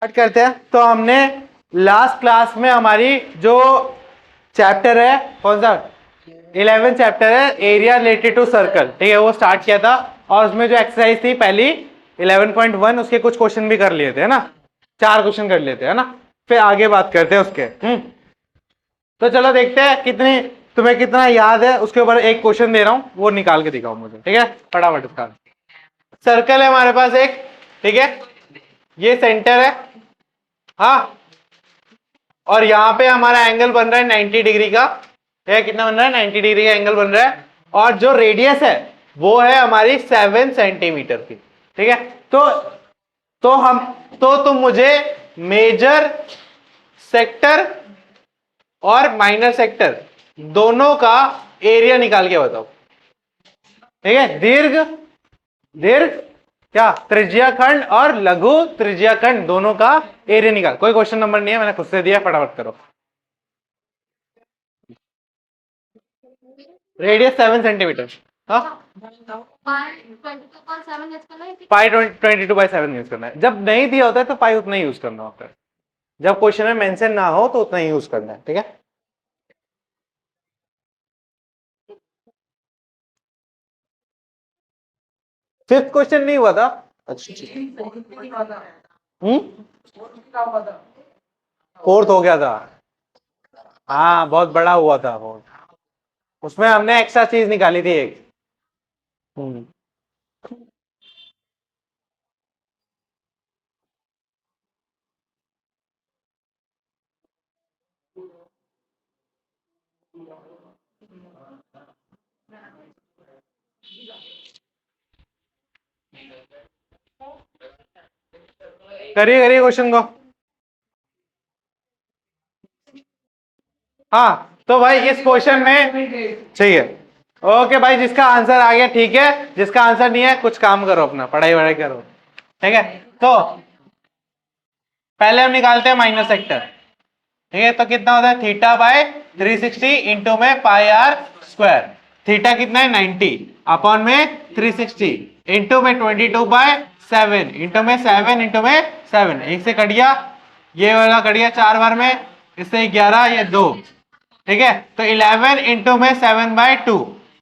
Start करते हैं। तो हमने लास्ट क्लास में हमारी जो चैप्टर है कौन सा 11 चैप्टर है एरिया रिलेटेड टू सर्कल, ठीक है, वो स्टार्ट किया था। और उसमें जो एक्सरसाइज थी पहली 11.1 उसके कुछ क्वेश्चन भी कर लिए थे, है ना, 4 क्वेश्चन कर लिए थे, है ना। फिर आगे बात करते हैं उसके। तो चलो देखते हैं कितनी तुम्हें कितना याद है, उसके ऊपर एक क्वेश्चन दे रहा हूं, वो निकाल के दिखाओ मुझे, ठीक है, फटाफट इसका। सर्कल है हमारे पास एक, ठीक है, ये सेंटर है, हाँ, और यहां पे हमारा एंगल बन रहा है 90 डिग्री का, है कितना बन रहा है 90 डिग्री का एंगल बन रहा है। और जो रेडियस है वो है हमारी 7 सेंटीमीटर की, ठीक है। तो तुम मुझे मेजर सेक्टर और माइनर सेक्टर दोनों का एरिया निकाल के बताओ, ठीक है। दीर्घ दीर्घ क्या त्रिज्या खंड और लघु त्रिज्या खंड दोनों का एरिया निकाल। कोई क्वेश्चन नंबर नहीं है, मैंने खुद से दिया, फटाफट करो। रेडियस 7 सेंटीमीटर, पाई 22/7 यूज करना है। जब नहीं दिया होता है तो पाई उतना ही यूज करना होता है, जब क्वेश्चन में मेंशन ना हो तो उतना ही यूज करना है, ठीक है। फिफ्थ क्वेश्चन नहीं हुआ था? फोर्थ हो गया था, हाँ, बहुत बड़ा हुआ था फोर्थ, उसमें हमने एक्स्ट्रा चीज निकाली थी एक। करिए करिए क्वेश्चन को। हाँ तो भाई इस क्वेश्चन में चाहिए, ओके भाई, जिसका आंसर आ गया ठीक है, जिसका आंसर नहीं है कुछ काम करो, अपना पढ़ाई वढ़ाई करो, ठीक है। तो पहले हम निकालते हैं माइनर सेक्टर, ठीक है। तो कितना होता है थीटा बाय 360 इंटू में पाई आर स्क्वायर। थीटा कितना है 90 अपॉन में 360 इंटू में 22/7 इंटू में 7 इंटू में 7, एक से कट गया, ये वाला कट गया 4 बार में, इससे 11, ये 2, ठीक है। तो 11 इंटू में 7/2,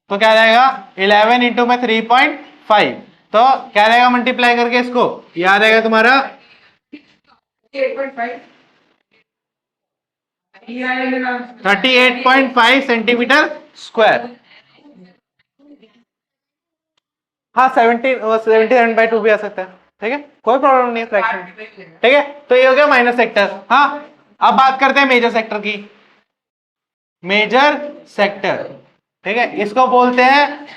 तो क्या जाएगा 11 इंटू में 3.5, तो क्या रहेगा मल्टीप्लाई करके इसको, याद आएगा तुम्हारा 38.5 सेंटीमीटर स्क्वायर। हाँ 77/2 भी आ सकता है, ठीक है, कोई प्रॉब्लम नहीं है फ्रैक्शन, ठीक है। तो ये हो गया माइनर सेक्टर। हाँ अब बात करते हैं मेजर सेक्टर की। मेजर सेक्टर, ठीक है, इसको बोलते हैं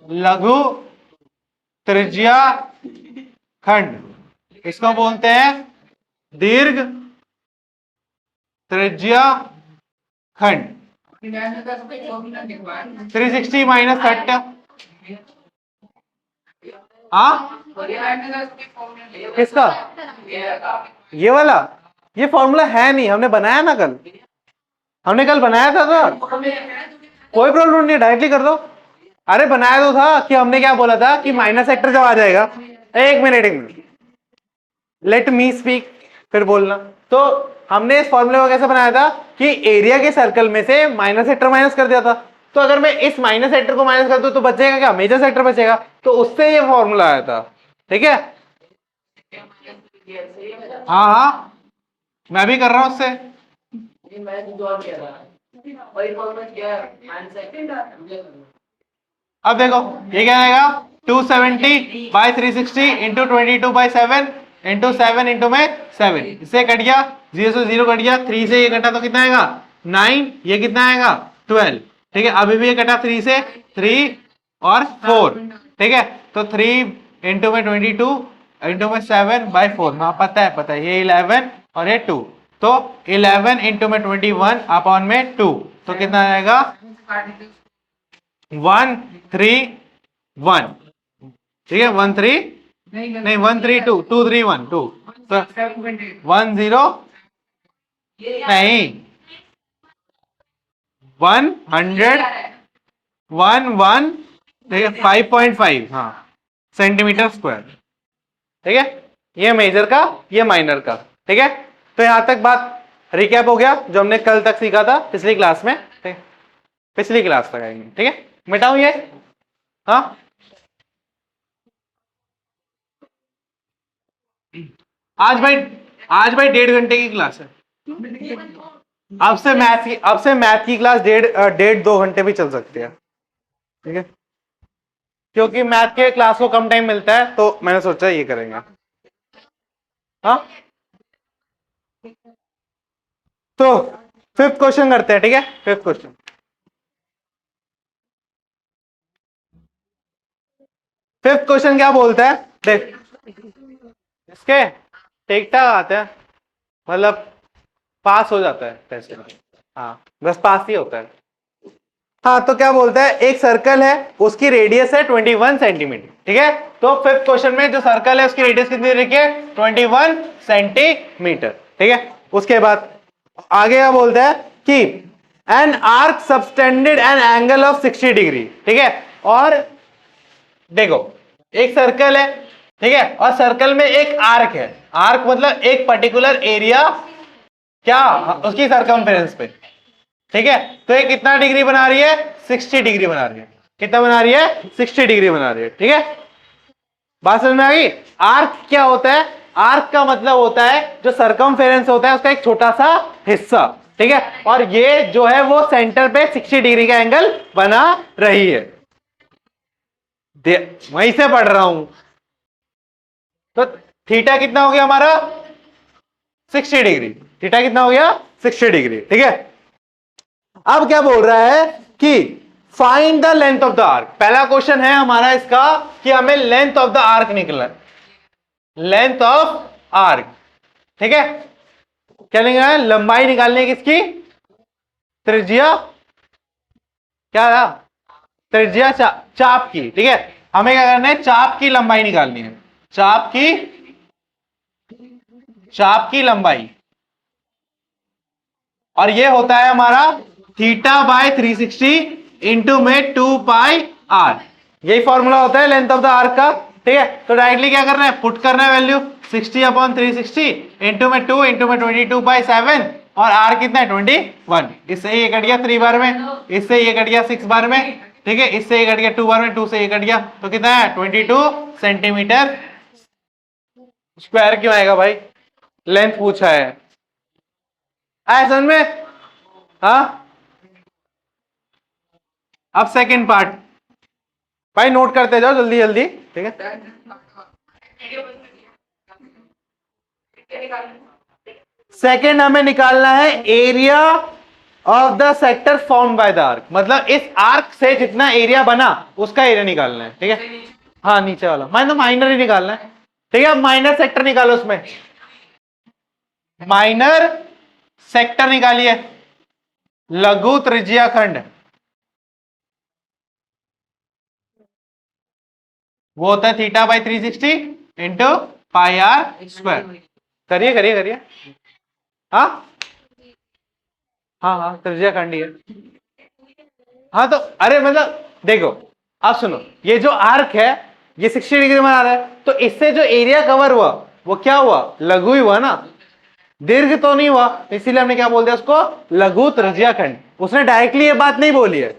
लघु त्रिज्या खंड, इसको बोलते हैं दीर्घ त्रिज्या खंड। 360 माइनस 30, हाँ किसका, ये वाला, ये फॉर्मूला है नहीं, हमने बनाया ना कल, हमने कल बनाया था कोई प्रॉब्लम नहीं, डायरेक्टली कर दो। अरे बनाया तो था कि हमने क्या बोला था कि माइनस सेक्टर जब आ जाएगा, एक मिनट लेट मी स्पीक, फिर बोलना। तो हमने इस फॉर्मूले को कैसे बनाया था कि एरिया के सर्कल में से माइनस सेक्टर माइनस कर दिया था। तो अगर मैं इस माइनस सेक्टर को माइनस कर दूं तो बचेगा क्या, मेजर सेक्टर बचेगा, तो उससे ये फॉर्मूला आया था, ठीक है। हाँ हाँ मैं भी कर रहा हूं उससे, अब देखो ये क्या आएगा 270/360 इंटू 22/7 इंटू 7 इंटू में 7, इससे कट गया 0 से 0 कट गया, 3 से ये कटा तो कितना आएगा 9, ये कितना आएगा 12, ठीक है। अभी भी ये कटा 3 से 3 और 4, ठीक है। तो 3 इंटू में 22 इंटू में 7/4, हाँ पता है ये 11 और ये 2, तो 11 इंटू में 21 अपॉन में 2, तो कितना आएगा 131, ठीक है 13 नहीं 132 231 2, तो 10 नहीं 100 1 ठीक है 5.5, हाँ सेंटीमीटर स्क्वायर, ठीक है। ये मेजर का, ये माइनर का। ठीक है, तो यहां तक बात रिकैप हो गया जो हमने कल तक सीखा था पिछली क्लास में। ठीक, पिछली क्लास तक आएंगे। ठीक है, मिटाऊं ये? हाँ, आज भाई 1.5 घंटे की क्लास है। अब से मैथ की क्लास 1.5 2 घंटे भी चल सकती है। ठीक है, क्योंकि मैथ के क्लास को कम टाइम मिलता है तो मैंने सोचा ये करेंगे। हाँ, तो फिफ्थ क्वेश्चन करते हैं। ठीक है, फिफ्थ क्वेश्चन। फिफ्थ क्वेश्चन क्या बोलता है, देख इसके ठीक ठाक आते हैं, मतलब पास हो जाता है टेस्ट में। हाँ, बस पास ही होता है। हाँ, तो क्या बोलता है, एक सर्कल है, उसकी रेडियस है 21 सेंटीमीटर। ठीक है, तो फिफ्थ क्वेश्चन में जो सर्कल है उसकी रेडियस कितनी रखी है, 21 सेंटीमीटर। ठीक है, उसके बाद आगे क्या बोलता है कि an arc subtended an angle of 60 degree. ठीक है, और देखो एक सर्कल है, ठीक है, और सर्कल में एक आर्क है। आर्क मतलब एक पर्टिकुलर एरिया, क्या उसकी सरकमफेरेंस पे। ठीक है, तो ये कितना डिग्री बना रही है, 60 डिग्री बना रही है। कितना बना रही है, 60 डिग्री बना रही है। ठीक है, बात समझ में आ गई? आर्क क्या होता है, आर्क का मतलब होता है जो सरकमफेरेंस होता है उसका एक छोटा सा हिस्सा। ठीक है, और ये जो है वो सेंटर पे 60 डिग्री का एंगल बना रही है। वहीं से पढ़ रहा हूं। तो थीटा कितना हो गया हमारा, 60 डिग्री। थीटा कितना हो गया, 60 डिग्री। ठीक है, अब क्या बोल रहा है कि find the length of the arc. पहला क्वेश्चन है हमारा इसका कि हमें लेंथ ऑफ द आर्क निकलना है, लेंथ ऑफ आर्क। ठीक है, क्या लिखना है, लंबाई निकालनी है किसकी, त्रिज्या, क्या था, त्रिज्या चाप की। ठीक है, हमें क्या करना है, चाप की लंबाई निकालनी है, चाप की लंबाई। और ये होता है हमारा थीटा बाय 360 इंटू में 2 पाई आर। यही फॉर्मूला होता है लेंथ ऑफ द आर्क का। ठीक है, तो डायरेक्टली क्या करना है, पुट करना है वैल्यू 60 अपॉन 360 इंटू में 2 इंटू में 22/7, और आर कितना है 21। इससे ये कट गया 3 बार में, इससे ये कट गया 6 बार में। ठीक है, इससे ये कट गया 2 बार में, 2 से ये कट गया, तो कितना है 22 सेंटीमीटर स्क्वायर। क्यों आएगा भाई, लेंथ पूछा है, आया समझ में? हाँ, अब सेकंड पार्ट भाई नोट करते जाओ जल्दी जल्दी। ठीक है, सेकंड हमें निकालना है area of the sector form by the arc. मतलब इस आर्क से जितना एरिया बना उसका एरिया निकालना है। ठीक है, हाँ नीचे वाला माइनर ही निकालना है। ठीक है, अब माइनर सेक्टर निकालो, उसमें माइनर सेक्टर निकालिए, लघु त्रिज्या खंड, वो होता है theta by 360 into pi r square. करिए करिए करिए, हाँ हाँ हाँ, त्रिज्या खंड ही है। हाँ, तो अरे मतलब देखो, अब सुनो, ये जो आर्क है ये 60 डिग्री बना रहा है, तो इससे जो एरिया कवर हुआ वो क्या हुआ, लघु ही हुआ ना, दीर्घ तो नहीं हुआ। इसीलिए हमने क्या बोल दिया उसको, लघु त्रिज्या खंड। उसने डायरेक्टली ये बात नहीं बोली है,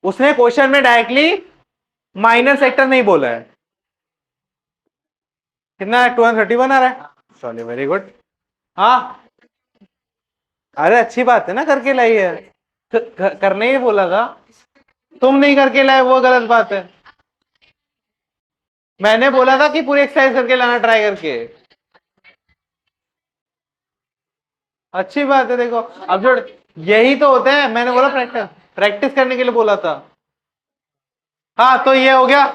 उसने क्वेश्चन में डायरेक्टली माइनर सेक्टर नहीं बोला है। कितना है, 231 आ रहा है, चलिए वेरी गुड। हाँ, अरे अच्छी बात है ना, करके लाई है, करने ही बोला था, तुम नहीं करके लाए वो गलत बात है। मैंने बोला था कि पूरी एक्सरसाइज करके लाना, ट्राई करके। अच्छी बात है, देखो अब जो यही तो होते हैं, मैंने बोला प्रैक्टिस प्रैक्टिस करने के लिए बोला था। हाँ, तो ये हो गया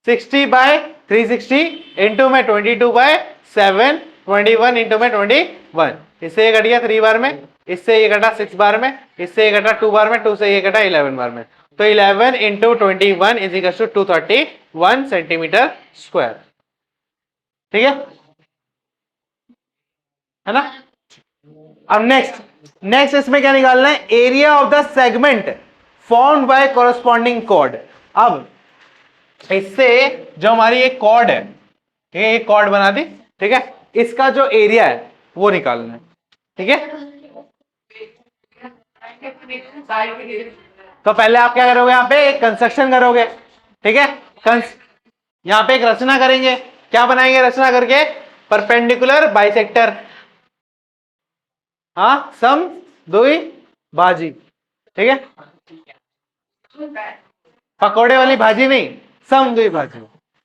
60/360 इंटू में 22/7, 21 इंटू में 21। इससे ये कट गया 3 बार में, इससे ये कटा 6 बार में, इससे ये कटा 2 बार में, 2 से ये कटा 11 बार में। तो 11 into 21 is equal to 231 centimetre square. ठीक है ना? अब नेक्स्ट इसमें क्या निकालना है, area of the segment formed by corresponding chord. अब इससे जो हमारी एक कॉर्ड है, ठीक है, एक कॉर्ड बना दी, ठीक है, इसका जो एरिया है वो निकालना है, ठीक है। तो पहले आप क्या करोगे, यहाँ पे एक कंस्ट्रक्शन करोगे, ठीक है, यहाँ पे एक रचना करेंगे, क्या बनाएंगे रचना करके, परपेंडिकुलर बाइसेक्टर, हाँ, सम दुई भाजी, ठीक है, पकोड़े वाली भाजी नहीं, सम दुई भाजी,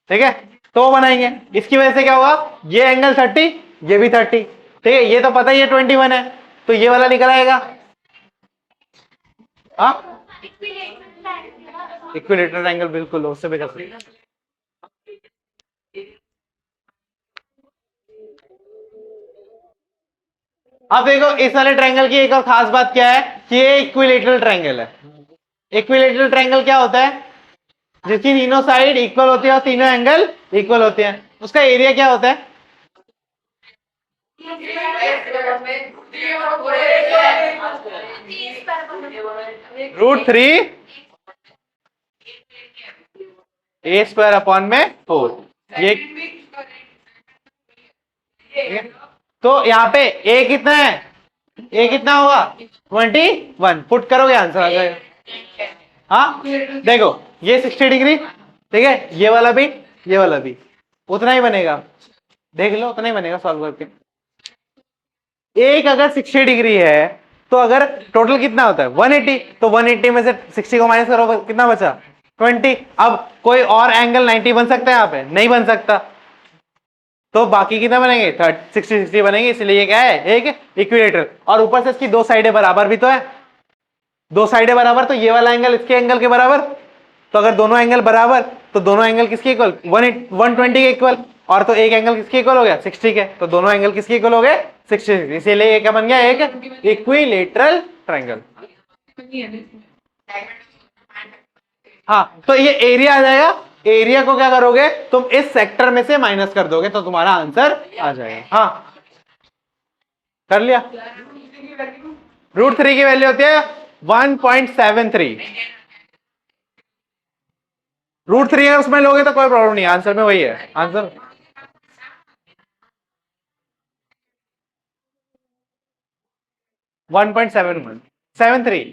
ठीक है। तो वो बनाएंगे, इसकी वजह से क्या होगा, ये एंगल 30, ये भी 30, ठीक है, ये तो पता ही है 21 है, तो ये वाला निकल आएगा, हाँ, इक्विलेटरल एंगल, बिल्कुल उससे भी कर सकते हैं। अब देखो इस वाले ट्रायंगल की एक और खास बात क्या है कि ये इक्विलेटरल ट्रायंगल है। इक्विलेटरल ट्रायंगल क्या होता है, जिसकी तीनों साइड इक्वल होती है और तीनों एंगल इक्वल होते हैं, उसका एरिया क्या होता है, √3 a² अपॉन में 4, ये तो यहाँ पे a कितना है, a कितना होगा 21, पुट करोगे आंसर आ जाएगा। हाँ देखो ये 60 डिग्री, ठीक है, ये वाला भी, ये वाला भी उतना ही बनेगा, देख लो उतना ही बनेगा सॉल्व करके। एक अगर 60 डिग्री है तो अगर टोटल कितना होता है 180, तो 180 में से 60 को माइनस करो कितना बचा 20। अब कोई और एंगल 90 बन सकता है यहाँ पे, नहीं बन सकता, तो बाकी कितना बनेंगे 60 बनेंगे, इसलिए ये क्या है एक इक्विलेटरल, और ऊपर से इसकी दो साइडें बराबर भी तो है, दो साइडें बराबर, तो ये वाला एंगल इसके एंगल के बराबर, तो अगर दोनों एंगल बराबर तो दोनों एंगल किसके इक्वल 120 के इक्वल, और तो एक एंगल किसके इक्वल हो गया 60 के, तो दोनों एंगल किसके इक्वल हो गए 60, इसीलिए ये क्या बन गया एक इक्विलेटरल ट्रायंगल। हाँ तो ये एरिया आ जाएगा, एरिया को क्या करोगे तुम इस सेक्टर में से माइनस कर दोगे तो तुम्हारा आंसर आ जाएगा। हाँ कर लिया, √3 की वैल्यू होती है 1.73, √3 अगर उसमें लोगे तो कोई प्रॉब्लम नहीं, आंसर में वही है आंसर। वन 1.73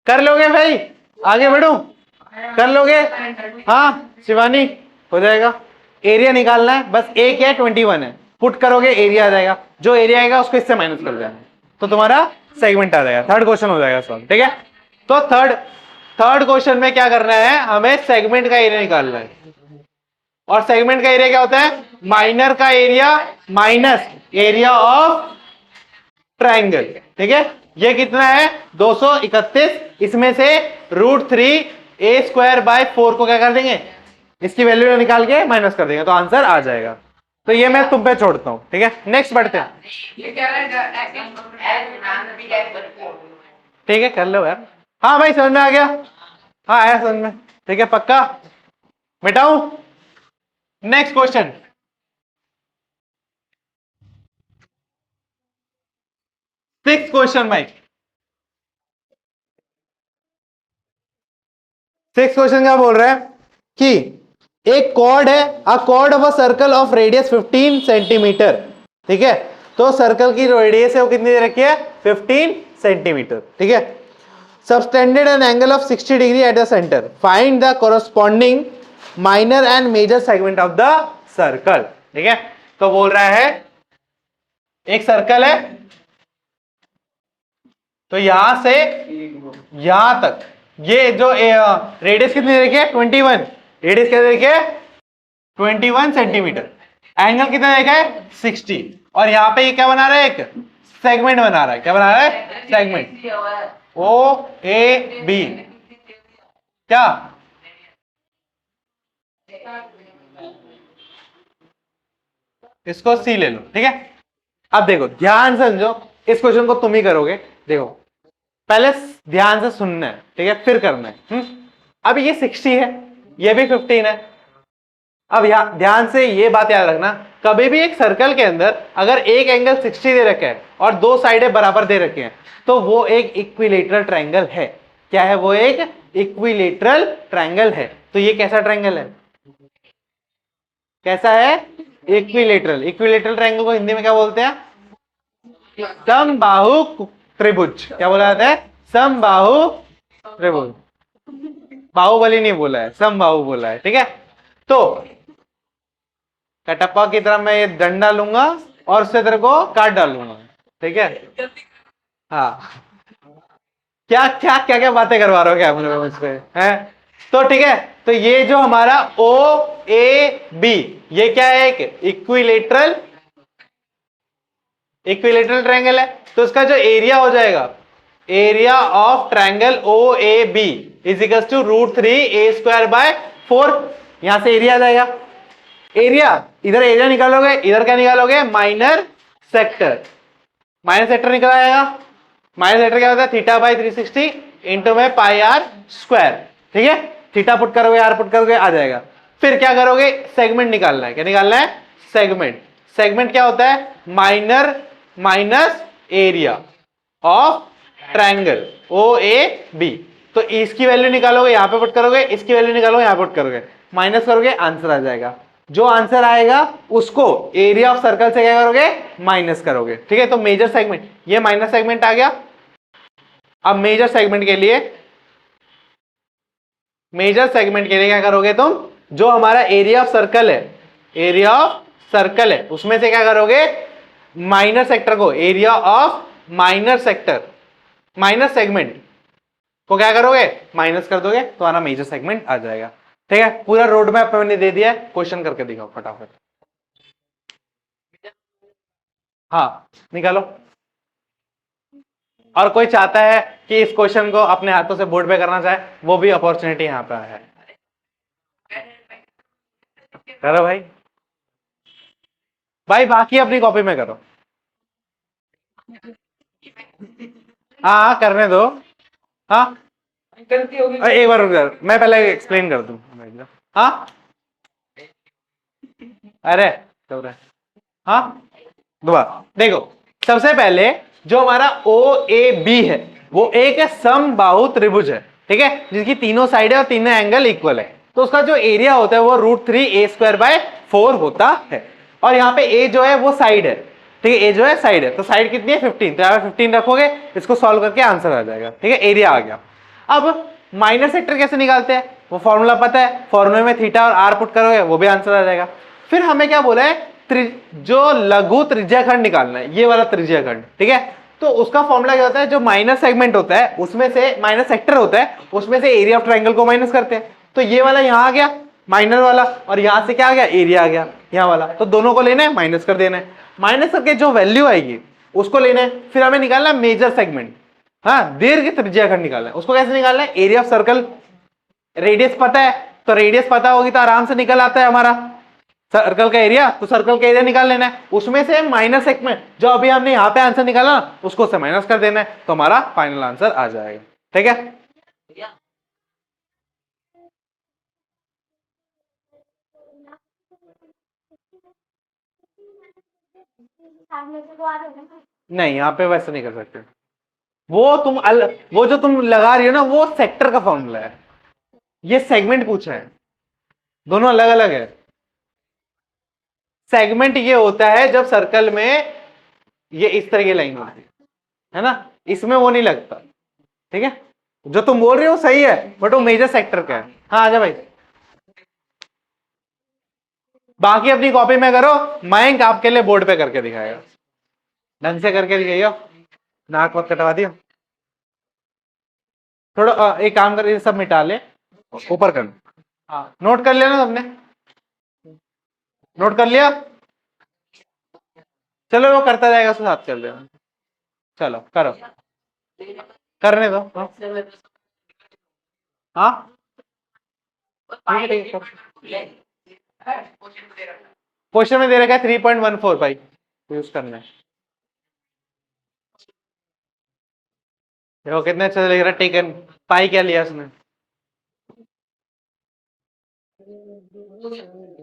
कर लोगे भाई, आगे बढ़ो कर लोगे, हाँ शिवानी हो जाएगा। एरिया निकालना है बस, एक है 21 है, पुट करोगे एरिया आ जाएगा, जो एरिया आएगा उसको इससे माइनस कर देना तो तुम्हारा सेगमेंट आ जाएगा, थर्ड क्वेश्चन हो जाएगा सॉल्व, ठीक है। तो थर्ड क्वेश्चन में क्या करना है, हमें सेगमेंट का एरिया निकालना है, और सेगमेंट का एरिया क्या होता है, माइनर का area minus area of triangle, ठीक है। ये कितना है 231, इसमें से √3 a²/4 को क्या कर देंगे, इसकी वैल्यू निकाल के माइनस कर देंगे तो आंसर आ जाएगा। तो ये मैं तुम पे छोड़ता हूं, ठीक है, नेक्स्ट बढ़ते हैं। ठीक है कर लो यार, हाँ भाई समझ में आ गया, हाँ आया समझ में, ठीक है पक्का मिटाऊं। नेक्स्ट क्वेश्चन, सिक्स क्वेश्चन भाई, सिक्स क्वेश्चन क्या बोल रहा है कि एक कॉर्ड है, अ chord of a circle of radius 15 centimetre, ठीक है, तो सर्कल की रेडियस है वो कितनी दे रखी है 15 सेंटीमीटर, ठीक है, subtended an angle of 60 degree at the centre, find the corresponding minor and major segment of the circle, ठीक है। तो बोल रहा है एक सर्कल है, तो यहां से यहां तक ये जो रेडियस कितनी दे रखी है 21, रेडियस क्या दे रखी है 21 सेंटीमीटर, एंगल कितना देखा है 60, और यहां पे ये क्या बना रहा है एक सेगमेंट बना रहा है, क्या बना रहा है सेगमेंट ओ ए बी, क्या इसको सी ले लो, ठीक है। अब देखो ध्यान से समझो, इस क्वेश्चन को तुम ही करोगे, देखो पहले ध्यान से सुनना है, ठीक है, फिर करना है। अब ये 60 है, ये भी 15 है, अब यहां ध्यान से ये बात याद रखना, कभी भी एक सर्कल के अंदर अगर एक एंगल 60 दे रखा है और दो साइडें बराबर दे रखी हैं तो वो एक इक्विलेटरल ट्रायंगल है, क्या है वो एक इक्विलेटरल ट्रायंगल है। तो ये कैसा ट्रायंगल है, कैसा है? इक्विलेटरल। इक्विलेटरल ट्रायंगल को हिंदी में क्या बोलते हैं? समबाहु त्रिभुज। क्या बोला जाता है? समबाहु त्रिभुज। बाहुबली नहीं बोला है, समबाहु बोला है, ठीक है। तो कटप्पा की तरह मैं ये डंडा लूंगा और उससे तेरे को काट डालूंगा, ठीक है। हाँ, क्या क्या क्या क्या बातें करवा रहे हो क्या मुझसे हैं? तो ठीक है, तो ये जो हमारा ओ ए बी, ये क्या है? एक इक्विलेटरल इक्विलेटरल ट्रायंगल है। तो इसका जो एरिया हो जाएगा, area of triangle O A B is equal to √3a²/4। यहां से एरिया आ जाएगा। एरिया, इधर एरिया निकालोगे, इधर क्या निकालोगे? Minor sector. माइनर सेक्टर निकल आएगा। माइनर सेक्टर क्या होता है? θ/360 इंटू में πr²। ठीक है, थीटा पुट करोगे, आर पुट करोगे, आ जाएगा। फिर क्या करोगे? सेगमेंट निकालना है। क्या निकालना है? सेगमेंट। सेगमेंट क्या होता है? Minor minus area of triangle O A B. तो इसकी वैल्यू निकालोगे, यहां पे पुट करोगे, इसकी वैल्यू निकालोगे, यहां पुट करोगे, माइनस करोगे, आंसर आ जाएगा। जो आंसर आएगा उसको एरिया ऑफ सर्कल से क्या करोगे? माइनस करोगे, ठीक है। तो मेजर सेगमेंट, ये माइनस सेगमेंट आ गया। अब मेजर सेगमेंट के लिए, मेजर सेगमेंट के लिए क्या करोगे तुम? जो हमारा एरिया ऑफ सर्कल है, एरिया ऑफ सर्कल है, उसमें से क्या करोगे? माइनर सेक्टर को, area of minor sector, minor segment को क्या करोगे? माइनस कर दोगे, तो हमारा मेजर सेगमेंट आ जाएगा। ठीक है, पूरा रोड मैप मैंने दे दिया है, क्वेश्चन करके दिखाओ फटाफट। हाँ, निकालो। और कोई चाहता है कि इस क्वेश्चन को अपने हाथों से बोर्ड पे करना चाहे, वो भी अपॉर्चुनिटी यहां पे है। करो भाई, भाई बाकी अपनी कॉपी में करो। हाँ करने दो। हाँ एक बार रुक जा, मैं पहले एक्सप्लेन कर दूं। हाँ अरे चल रहा है। हाँ दोबारा देखो, सबसे पहले जो हमारा ओ ए बी है, वो एक समबाहु त्रिभुज है, ठीक है, जिसकी तीनों साइड है और तीनों एंगल इक्वल है। तो उसका जो एरिया होता है वो √3a²/4 होता है। और यहाँ पे ए जो है वो साइड है, ठीक है, ए जो है साइड है, तो साइड कितनी है? 15। तो यहाँ पे 15 रखोगे, इसको सॉल्व करके आंसर आ जाएगा, ठीक है, एरिया आ गया। अब माइनर सेक्टर कैसे निकालते हैं? वो फॉर्मूला पता है, फॉर्मूले में थीटा और आर पुट करोगे, वो भी आंसर आ जाएगा। फिर हमें क्या बोला है? जो लघु त्रिज्याखंड निकालना है, ये वाला त्रिज्याखंड, ठीक है। तो उसका फॉर्मूला क्या होता है? जो माइनर सेगमेंट होता है उसमें से, माइनर सेक्टर होता है उसमें से एरिया ऑफ ट्रायंगल को माइनस करते हैं। तो ये वाला यहां आ गया माइनर वाला, और यहां से क्या आ गया? एरिया आ गया यहां वाला। तो दोनों को लेना है, माइनस कर देना है। माइनस करके जो वैल्यू आएगी उसको लेना है। फिर हमें निकालना है मेजर सेगमेंट। हाँ, दीर्घ त्रिज्याखंड निकालना है। उसको कैसे निकालना है? एरिया ऑफ सर्कल, रेडियस पता है, तो रेडियस पता होगी तो आराम से निकल आता है हमारा सर्कल का एरिया। तो सर्कल का एरिया निकाल लेना है, उसमें से माइनस सेगमेंट जो अभी हमने यहां पे आंसर निकाला ना, उसको से माइनस कर देना है, तो हमारा फाइनल आंसर आ जाएगा, ठीक है। नहीं, यहाँ पे वैसे नहीं कर सकते। वो वो जो तुम लगा रही हो ना, वो सेक्टर का फॉर्मूला है, ये सेगमेंट पूछा है, दोनों अलग अलग है। सेगमेंट ये होता है जब सर्कल में ये इस तरह की लाइन होती है ना, इसमें वो नहीं लगता, ठीक है। जो तुम बोल रहे हो सही है, बट वो मेजर सेक्टर का है। हाँ आजा भाई, बाकी अपनी कॉपी में करो, मयंक आपके लिए बोर्ड पे करके दिखाएगा, ढंग से करके दिखाइयो, नाक मत कटवा दियो। थोड़ा एक काम कर, ये सब मिटा ले, ऊपर कर। हाँ नोट कर लिया ना सबने? नोट कर लिया? चलो वो करता जाएगा, उसके साथ कर लेना। चलो करो, करने दो। हाँ ठीक है, ठीक है। क्वेश्चन में दे रखा है 3.14 भाई, यूज करना है। देखो कितने अच्छे से लिख रहा है, टेकन पाई क्या लिया उसने।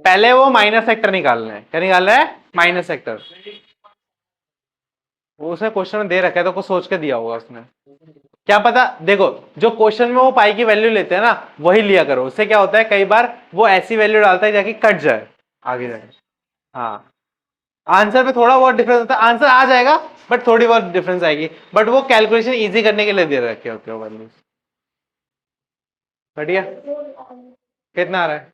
पहले वो माइनस सेक्टर निकालना है। क्या निकालना है? Minus sector. वो उसने क्वेश्चन में दे रखा है, तो कुछ सोच के दिया होगा उसने, क्या पता। देखो जो क्वेश्चन में वो पाई की वैल्यू लेते हैं ना, वही लिया करो। उससे क्या होता है, कई बार वो ऐसी वैल्यू डालता है जाके कट जाए, आगे जाएगा। हाँ, आंसर में थोड़ा बहुत डिफरेंस होता है, आंसर आ जाएगा बट थोड़ी बहुत डिफरेंस आएगी, बट वो कैलकुलेशन इजी करने के लिए दे रखे होते हो वैल्यूज। बढ़िया, कितना आ रहा है?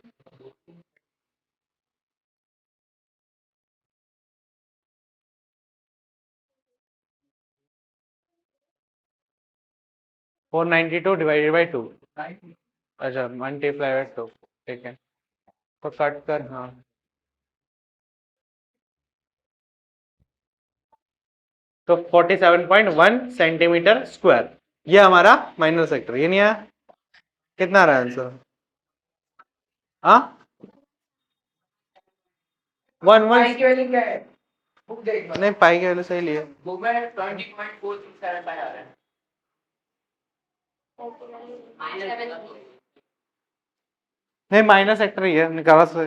492 डिवाइडेड बाई 2। अच्छा, मल्टीप्लाई बाई 2, ठीक है, तो कट कर, हाँ, तो 47.1 सेंटीमीटर स्क्वायर, ये हमारा माइनर सेक्टर, ये नहीं आया? कितना आ रहा है आंसर? हाँ, 1 1 नहीं, पाई के वैल्यू सही लिए, नहीं माइनर सेक्टर ही है, निकाला से।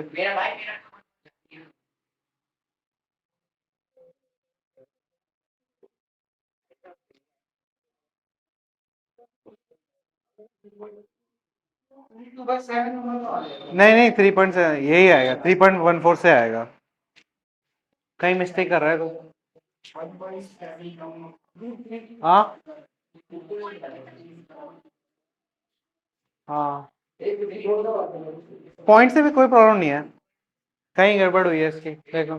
नहीं नहीं, 3 से यही आएगा, 3.14 से आएगा, कहीं मिस्टेक कर रहा है तो। हाँ हाँ, पॉइंट से भी कोई प्रॉब्लम नहीं है, कहीं गड़बड़ हुई है इसकी, देखो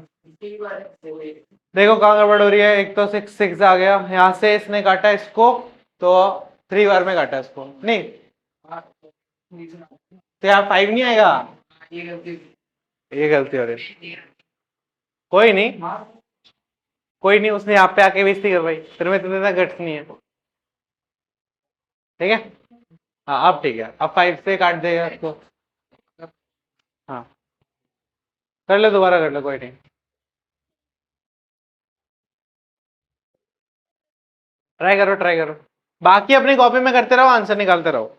देखो कहाँ गड़बड़ हो रही है, एक तो 6 6 आ गया, यहाँ से इसने काटा इसको, तो 3 बार में काटा इसको, नहीं तो यहाँ 5 नहीं आएगा, ये गलती हो रही है, कोई नहीं, कोई नहीं, उसने यहाँ पे आके बेइज्जती करवाई, फिर में तुम्हें गट्स नहीं है, ठीक है, हाँ अब ठीक है, अब 5 से काट देगा इसको, हाँ कर लो, दोबारा कर लो, कोई नहीं, ट्राई करो ट्राई करो, बाकी अपनी कॉपी में करते रहो, आंसर निकालते रहो।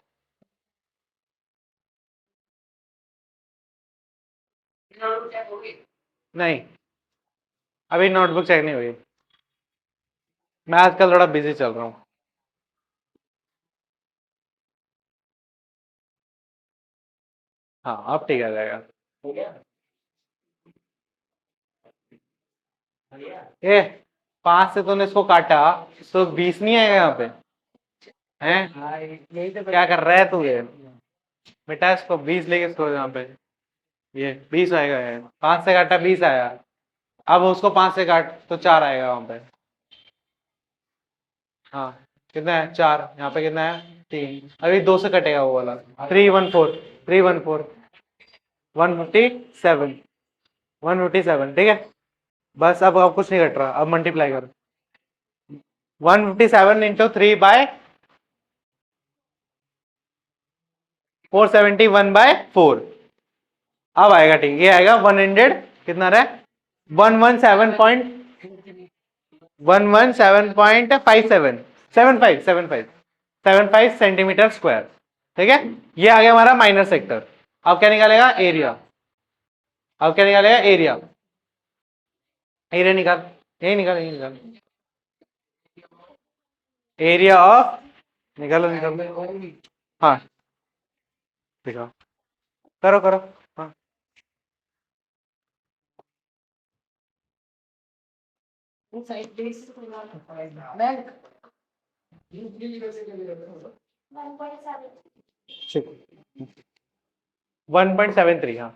नहीं, अभी नोटबुक चेक नहीं हुई, मैं आजकल थोड़ा बिजी चल रहा हूँ। हाँ अब ठीक आ जाएगा, ए 5 से तूने इसको काटा, तो 20 नहीं आएगा यहाँ पे, हैं क्या कर रहा है तू ये, बेटा इसको 20 लेके इसको यहाँ पे, ये 20 आएगा, ये 5 से काटा 20 आया, अब उसको 5 से काट तो 4 आएगा वहां पे, हाँ कितना है 4, यहाँ पे कितना है 3, अभी 2 से कटेगा वो वाला, 314, 314, 157, 157, ठीक है, बस अब कुछ नहीं कट रहा, अब मल्टीप्लाई करो, 157 इंटू 3/471/4, अब आएगा ठीक, ये आएगा 100, कितना रहा, 117.117.57, 75 सेंटीमीटर स्क्वायर, ठीक है, ये आ गया हमारा माइनर सेक्टर। अब क्या निकालेगा, एरिया, अब क्या निकालेगा, एरिया, एरिया निकाल, यही निकाल, एरिया ऑफ, निकालो निकालो, हाँ दिखाओ, करो करो, हाँ ठीक, 1.73, हाँ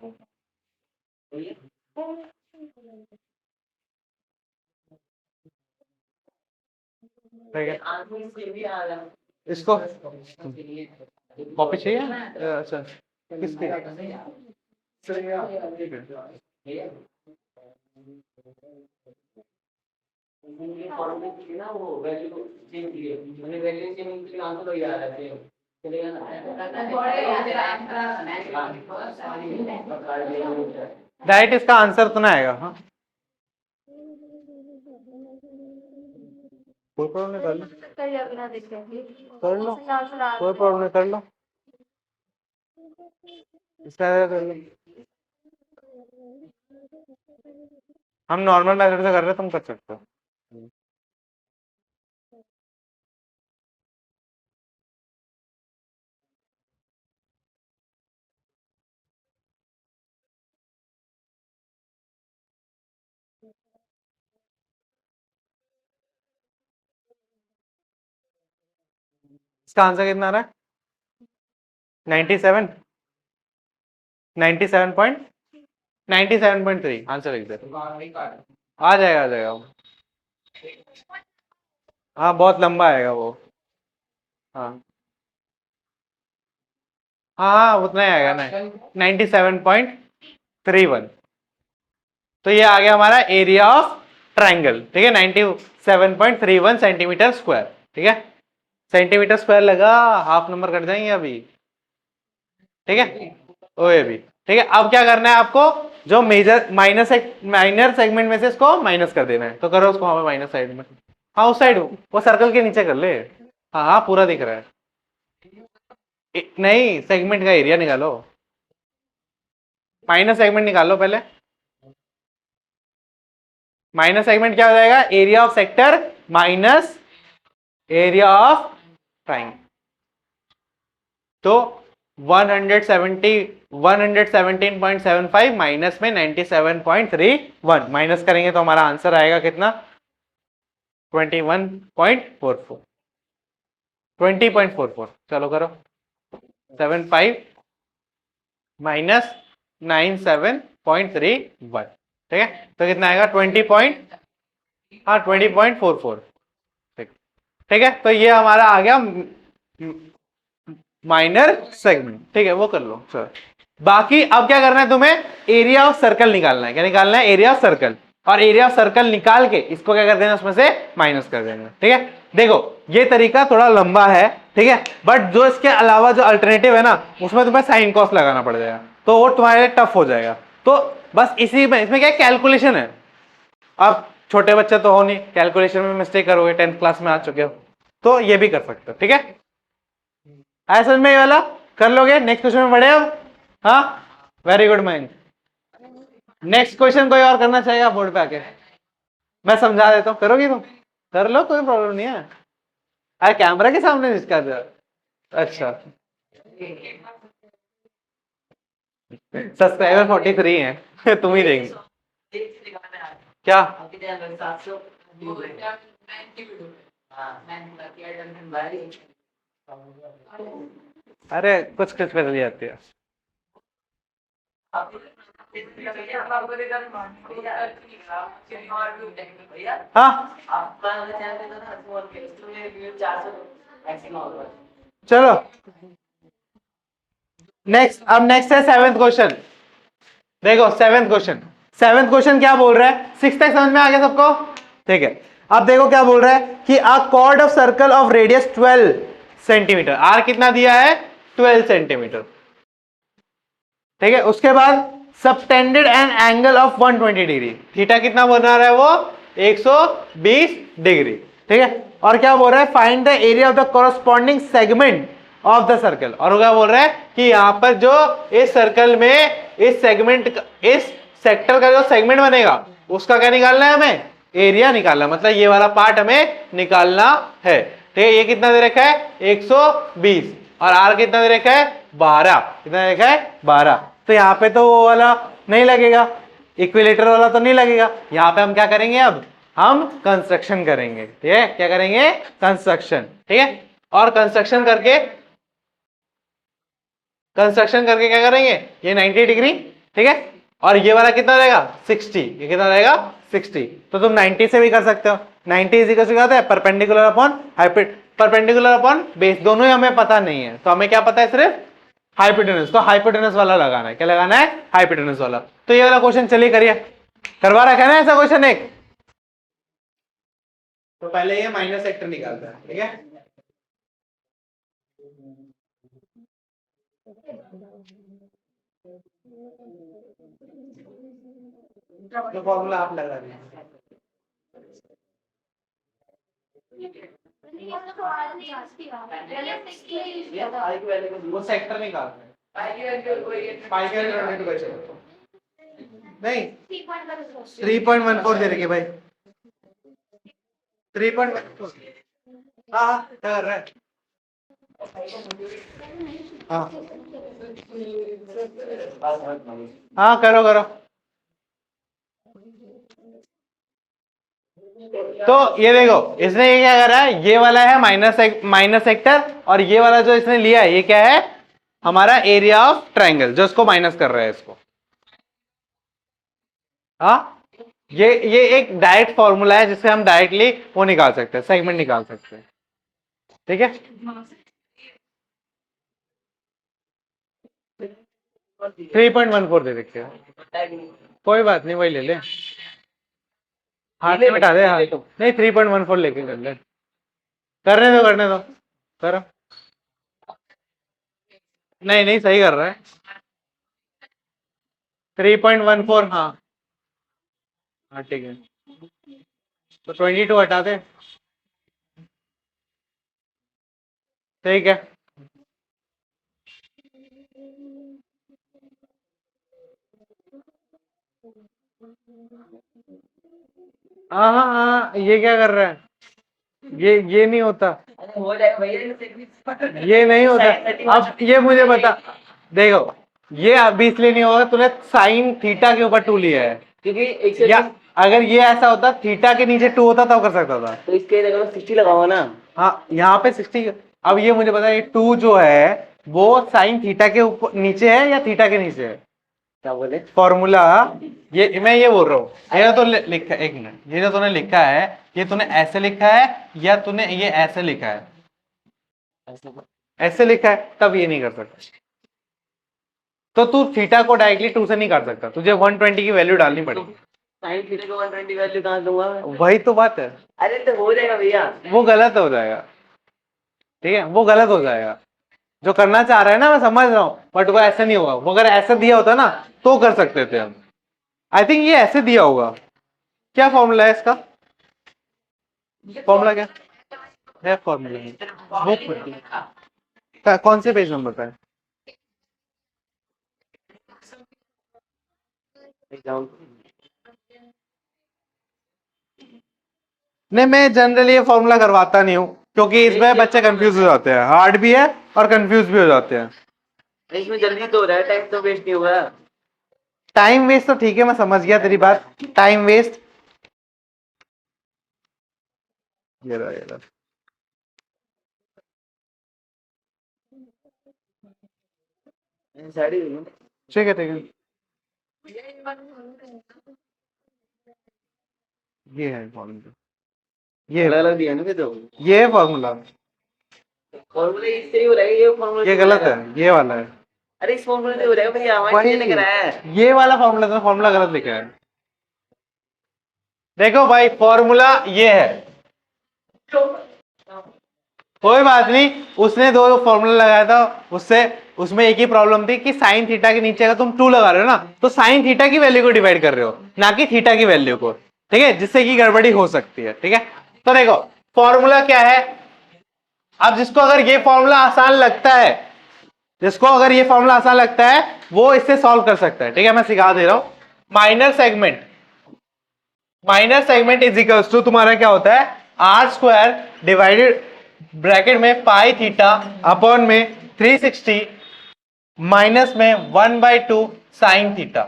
ठीक है, इसको कॉपी चाहिए, अच्छा किसकी, ठीक है, डायरेक्ट इसका आंसर तो ना आएगा, हाँ कोई प्रॉब्लम नहीं, कर लो, कोई प्रॉब्लम नहीं, कर लो, इसका कर लो, हम नॉर्मल मेथड से कर रहे हैं, तुम कर सकते हो। इसका आंसर कितना आ रहा है? 97, 97.3 आंसर लिख दे। आ जाएगा, आ जाएगा। हाँ बहुत लंबा आएगा वो। हाँ हाँ हाँ उतना ही आएगा ना, 97.31। तो ये आ गया हमारा एरिया ऑफ ट्राइंगल, ठीक है, 97.31 सेंटीमीटर स्क्वायर, ठीक है। सेंटीमीटर स्क्वायर लगा, हाफ नंबर कट जाएंगे अभी, ठीक है। ओए भी ठीक है। अब क्या करना है आपको, जो मेजर माइनर सेगमेंट में से इसको माइनस कर देना है, तो करो उसको हमें माइनस साइड में। हाँ उस साइड, वो सर्कल के नीचे कर ले। हाँ हाँ पूरा दिख रहा है। नहीं, सेगमेंट का एरिया निकालो, माइनस सेगमेंट निकालो पहले। माइनस सेगमेंट क्या हो जाएगा, area of sector minus area of triangle. तो 117.75 माइनस में 97.31 माइनस करेंगे तो हमारा आंसर आएगा कितना, 21.44, 20.44। चलो करो, 75 माइनस 97.31, ठीक है। तो कितना आएगा 20 पॉइंट, हाँ 20.44, ठीक है। तो ये हमारा आ गया माइनर सेगमेंट, ठीक है, वो कर लो सर। बाकी अब क्या करना है तुम्हें, एरिया ऑफ सर्कल निकालना है। क्या निकालना है, एरिया ऑफ सर्कल। और एरिया ऑफ सर्कल निकाल के इसको क्या कर देना, उसमें से माइनस कर देना, ठीक है। देखो ये तरीका थोड़ा लंबा है, ठीक है, बट जो इसके अलावा जो अल्टरनेटिव है ना, उसमें तुम्हें साइन कॉस लगाना पड़ जाएगा, तो वो तुम्हारे लिए टफ हो जाएगा। तो बस इसी में, इसमें क्या कैलकुलेशन है। अब छोटे बच्चे तो हो नहीं, कैलकुलेशन में मिस्टेक करोगे, 10th क्लास में आ चुके हो, तो ये भी कर सकते हो, ठीक है। आया समझ में ये वाला, कर लोगे। नेक्स्ट क्वेश्चन में बढ़े अब। हाँ very good mind. Next question कोई और करना चाहेगा बोर्ड पे आके, मैं समझा देता हूँ, करोगी तुम, कर लो, कोई प्रॉब्लम नहीं है। अरे कैमरा के सामने इसका अच्छा, सब्सक्राइबर 43 है तुम ही देंगे क्या। अरे कुछ कुछ बदल जाती है। हाँ चलो नेक्स्ट, अब नेक्स्ट है सेवेंथ क्वेश्चन। देखो सेवेंथ क्वेश्चन, सेवेंथ क्वेश्चन क्या बोल रहा है, सिक्स तक समझ में आ गया सबको, ठीक है। अब देखो क्या बोल रहा है कि a chord of circle of radius 12 centimetre, r कितना दिया है 12 सेंटीमीटर, ठीक है। उसके बाद subtended an angle of 120 degree, theta कितना बना रहा है वो 120 डिग्री, ठीक है। और क्या बोल रहा है, find the area of the corresponding segment of the circle. और क्या बोल रहा है कि यहां पर जो इस सर्कल में इस सेगमेंट इस सेक्टर का जो सेगमेंट बनेगा उसका क्या निकालना है हमें, एरिया निकालना, मतलब ये वाला पार्ट हमें निकालना है, ठीक है। ये कितना दे रखा है 120, और आर कितना दे रखा है 12, कितना दे रखा है 12। तो यहाँ पे तो वो वाला नहीं लगेगा, इक्विलेटर वाला तो नहीं लगेगा। यहाँ पे हम क्या करेंगे, अब हम कंस्ट्रक्शन करेंगे, ठीक है। क्या करेंगे, कंस्ट्रक्शन, ठीक है। और कंस्ट्रक्शन करके क्या करेंगे, ये 90 डिग्री, ठीक है। और ये वाला कितना रहेगा 60, ये कितना रहेगा 60। तो तुम 90 से भी कर सकते हो, 90 इज इक्वल टू क्या होता है, perpendicular upon perpendicular upon base, दोनों ही हमें पता नहीं है, तो हमें क्या पता है सिर्फ हाइपोटेनस। तो हाइपोटेनस वाला लगाना है, क्या लगाना है, हाइपोटेनस वाला। तो ये वाला क्वेश्चन चलिए करिए, करवा रखा है ना ऐसा क्वेश्चन एक। तो पहले ये माइनस सेक्टर निकालता है, ठीक है। तो फॉर्मूला आप लगा दीजिए। वो सेक्टर निकालता है, पाई की वैल्यू ढूंढने को बचे। नहीं 3.14 दे रखी भाई, 3.14। हाँ क्या कर रहा है, हाँ हाँ करो करो। तो ये देखो, इसने ये क्या करा है, ये वाला है माइनस सेक्टर, और ये वाला जो इसने लिया है ये क्या है, हमारा एरिया ऑफ ट्रायंगल, जो इसको माइनस कर रहा है इसको। हाँ, ये एक डायरेक्ट फॉर्मूला है जिससे हम डायरेक्टली वो निकाल सकते हैं, सेगमेंट निकाल सकते हैं। ठीक है, 3.14 दे देखते हैं, कोई बात नहीं, वही ले ले, हाथ से मिटा दे, हाथ नहीं, 3.14 लेके कर ले, करने दो कर, नहीं नहीं सही कर रहा है, 3.14, हाँ हाँ ठीक है, तो 22 हटा दे, ठीक है। हाँ हाँ हाँ, ये क्या कर रहा है, ये नहीं होता, हो जाएगा भैया, ये नहीं होता। अब ये मुझे बता, देखो ये अभी इसलिए नहीं होगा, तूने साइन थीटा के ऊपर 2 लिया है, क्योंकि या अगर ये ऐसा होता थीटा के नीचे 2 होता तब कर सकता था। तो इसके जगह में 60 लगाओ ना। हाँ, यहाँ पे 60। अब ये मुझे बता, ये 2 जो है वो साइन थीटा के ऊपर नीचे है या थीटा के नीचे है, क्या बोले फॉर्मूला, ये मैं ये बोल रहा हूँ, ये तो लिखा, एक मिनट, ये जो तूने लिखा है ये तूने ऐसे लिखा है या तूने ये ऐसे लिखा है, ऐसे लिखा है, तब ये नहीं कर सकता। तो तू थीटा को डायरेक्टली 2 से नहीं काट सकता, तुझे 120 की वैल्यू डालनी पड़ेगी। साइन थीटा को 120 वैल्यू कहाँ दूंगा मैं? वही तो बात है, अरे तो हो जाएगा भैया, वो गलत हो जाएगा, ठीक है, वो गलत हो जाएगा, जो करना चाह रहा है ना मैं समझ रहा हूँ, बट वो ऐसा नहीं होगा, वो अगर ऐसा दिया होता ना तो कर सकते थे हम। आई थिंक ये ऐसे दिया होगा, क्या फॉर्मूला है इसका, फॉर्मूला क्या है, फॉर्मूला बुक कौन से पेज नंबर पे है, नहीं मैं जनरली ये फॉर्मूला करवाता नहीं हूँ, क्योंकि इसमें बच्चे कंफ्यूज हो जाते हैं, हार्ड भी है और कंफ्यूज भी हो जाते हैं। इसमें जल्दी तो हो रहा है, टाइम तो वेस्ट नहीं होगा। टाइम वेस्ट तो ठीक है, मैं समझ गया तेरी बात, टाइम वेस्ट, ये रहा ठीक है ठीक है, ये है फॉर्मूला, ये अलग अलग दिया ना फिर तो, ये है फॉर्मूला, फॉर्मूले इससे ही हो रहा है, ये फॉर्मूला ये गलत है, ये वाला है, अरे इस फॉर्मूले से हो जाएगा भैया, हमारे वही टीचर ने कराया है। ये वाला फॉर्मूला था, फॉर्मूला गलत लिखा है, देखो भाई फॉर्मूला ये है, कोई बात नहीं, उसने 2 फॉर्मूला लगाया था, उससे उसमें एक ही प्रॉब्लम थी कि साइन थीटा के नीचे अगर तुम 2 लगा रहे हो ना तो साइन थीटा की वैल्यू को डिवाइड कर रहे हो, ना कि थीटा की वैल्यू को, ठीक है, जिससे कि गड़बड़ी हो सकती है, ठीक है। तो देखो फॉर्मूला क्या है, अब जिसको अगर ये फॉर्मूला आसान लगता है, जिसको अगर ये फॉर्मूला आसान लगता है वो इससे सॉल्व कर सकता है, ठीक है, मैं सिखा दे रहा हूं। Minor segment is equals to तुम्हारा क्या होता है, आर स्क्वायर डिवाइडेड ब्रैकेट में पाई थीटा अपॉन में 360 माइनस में 1/2 साइन थीटा,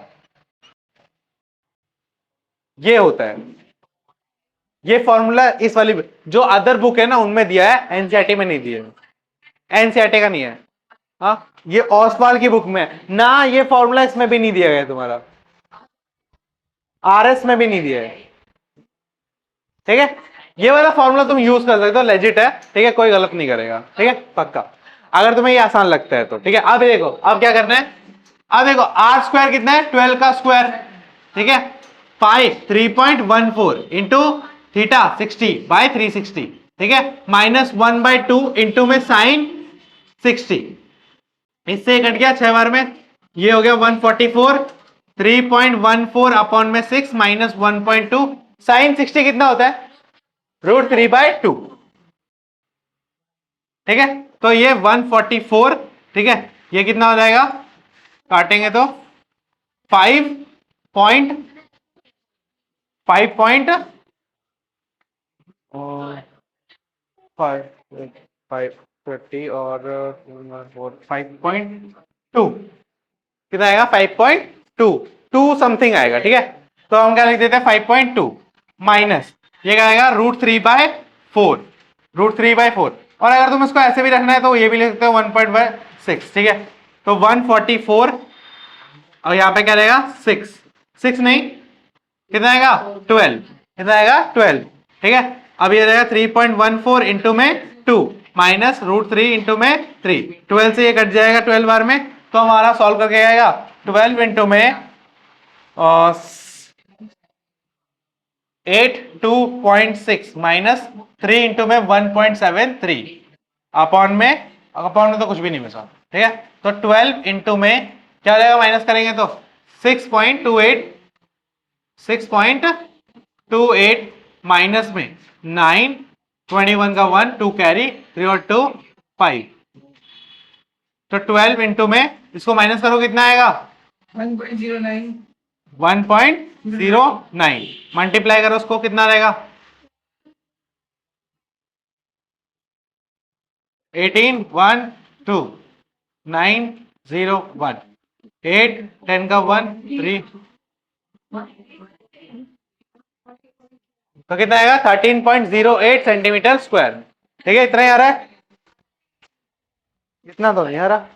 ये होता है। ये फॉर्मूला इस वाली जो अदर बुक है ना उनमें दिया है, एनसीईआरटी में नहीं दिया है, एनसीईआरटी का नहीं है, हाँ ये ओसवाल की बुक में है ना, ये फॉर्मूला इसमें भी नहीं दिया गया है, तुम्हारा आरएस में भी नहीं दिया है, ठीक है। ये वाला फॉर्मूला तुम यूज कर सकते हो, लेजिट है, ठीक है, कोई गलत नहीं करेगा, ठीक है, पक्का, अगर तुम्हें ये आसान लगता है तो, ठीक है। अब देखो अब क्या करना है, अब देखो आर स्क्वायर कितना है, 12 का स्क्वायर, ठीक है, पाई 3.14 इंटू थीटा 60/360, ठीक है, -1/2 इंटू में साइन 60, इससे कट गया 6 बार में, ये हो गया 144, 3.14 अपॉन में 6 -1.2, साइन 60 कितना होता है, √3/2, ठीक है, तो ये 144, ठीक है, ये कितना हो जाएगा, काटेंगे तो 5.5 और 5.2 कितना आएगा, 5.2 समथिंग आएगा, ठीक है। तो हम क्या लिख देते हैं 5.2 माइनस ये क्या आएगा √3/4 √3/4 और अगर तुम इसको ऐसे भी रखना है तो ये भी लिख सकते हो 1.6 ठीक है तो 144 और यहाँ पे क्या रहेगा 6 नहीं कितना आएगा 12 कितना आएगा 12 ठीक है अब ये रहेगा 3.14 इंटू में 2 माइनस √3 इंटू में 3 12 से ये कट जाएगा 12 बार में तो हमारा सॉल्व करके आएगा 12 इंटू में 82.6 माइनस 3 इंटू में 1.73 अपॉन में तो कुछ भी नहीं बचा ठीक है तो 12 इंटू में क्या हो जाएगा माइनस करेंगे तो 6.28 माइनस में 9 21 का 1 2 कैरी 3 और 2 5 तो 12 इंटू में इसको माइनस करो कितना आएगा 1.09 मल्टीप्लाई करो उसको कितना रहेगा 18 1 2 9 0 1 8 10 का 1 3 तो कितना आएगा 13.08 सेंटीमीटर स्क्वायर ठीक है इतना ही आ रहा है इतना तो नहीं आ रहा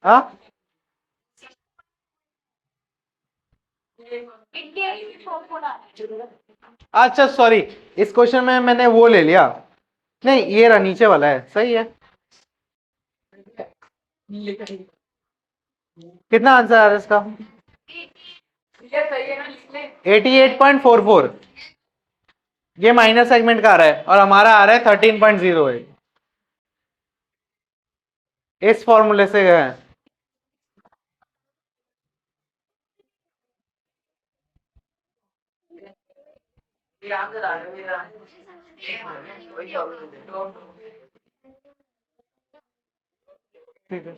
हाँ अच्छा सॉरी इस क्वेश्चन में मैंने वो ले लिया नहीं ये रहा नीचे वाला है सही है कितना आंसर आ रहा है इसका 88.44 ये माइनस सेगमेंट का आ रहा है और हमारा आ रहा है 13.08 इस फॉर्मूले से है ठीक है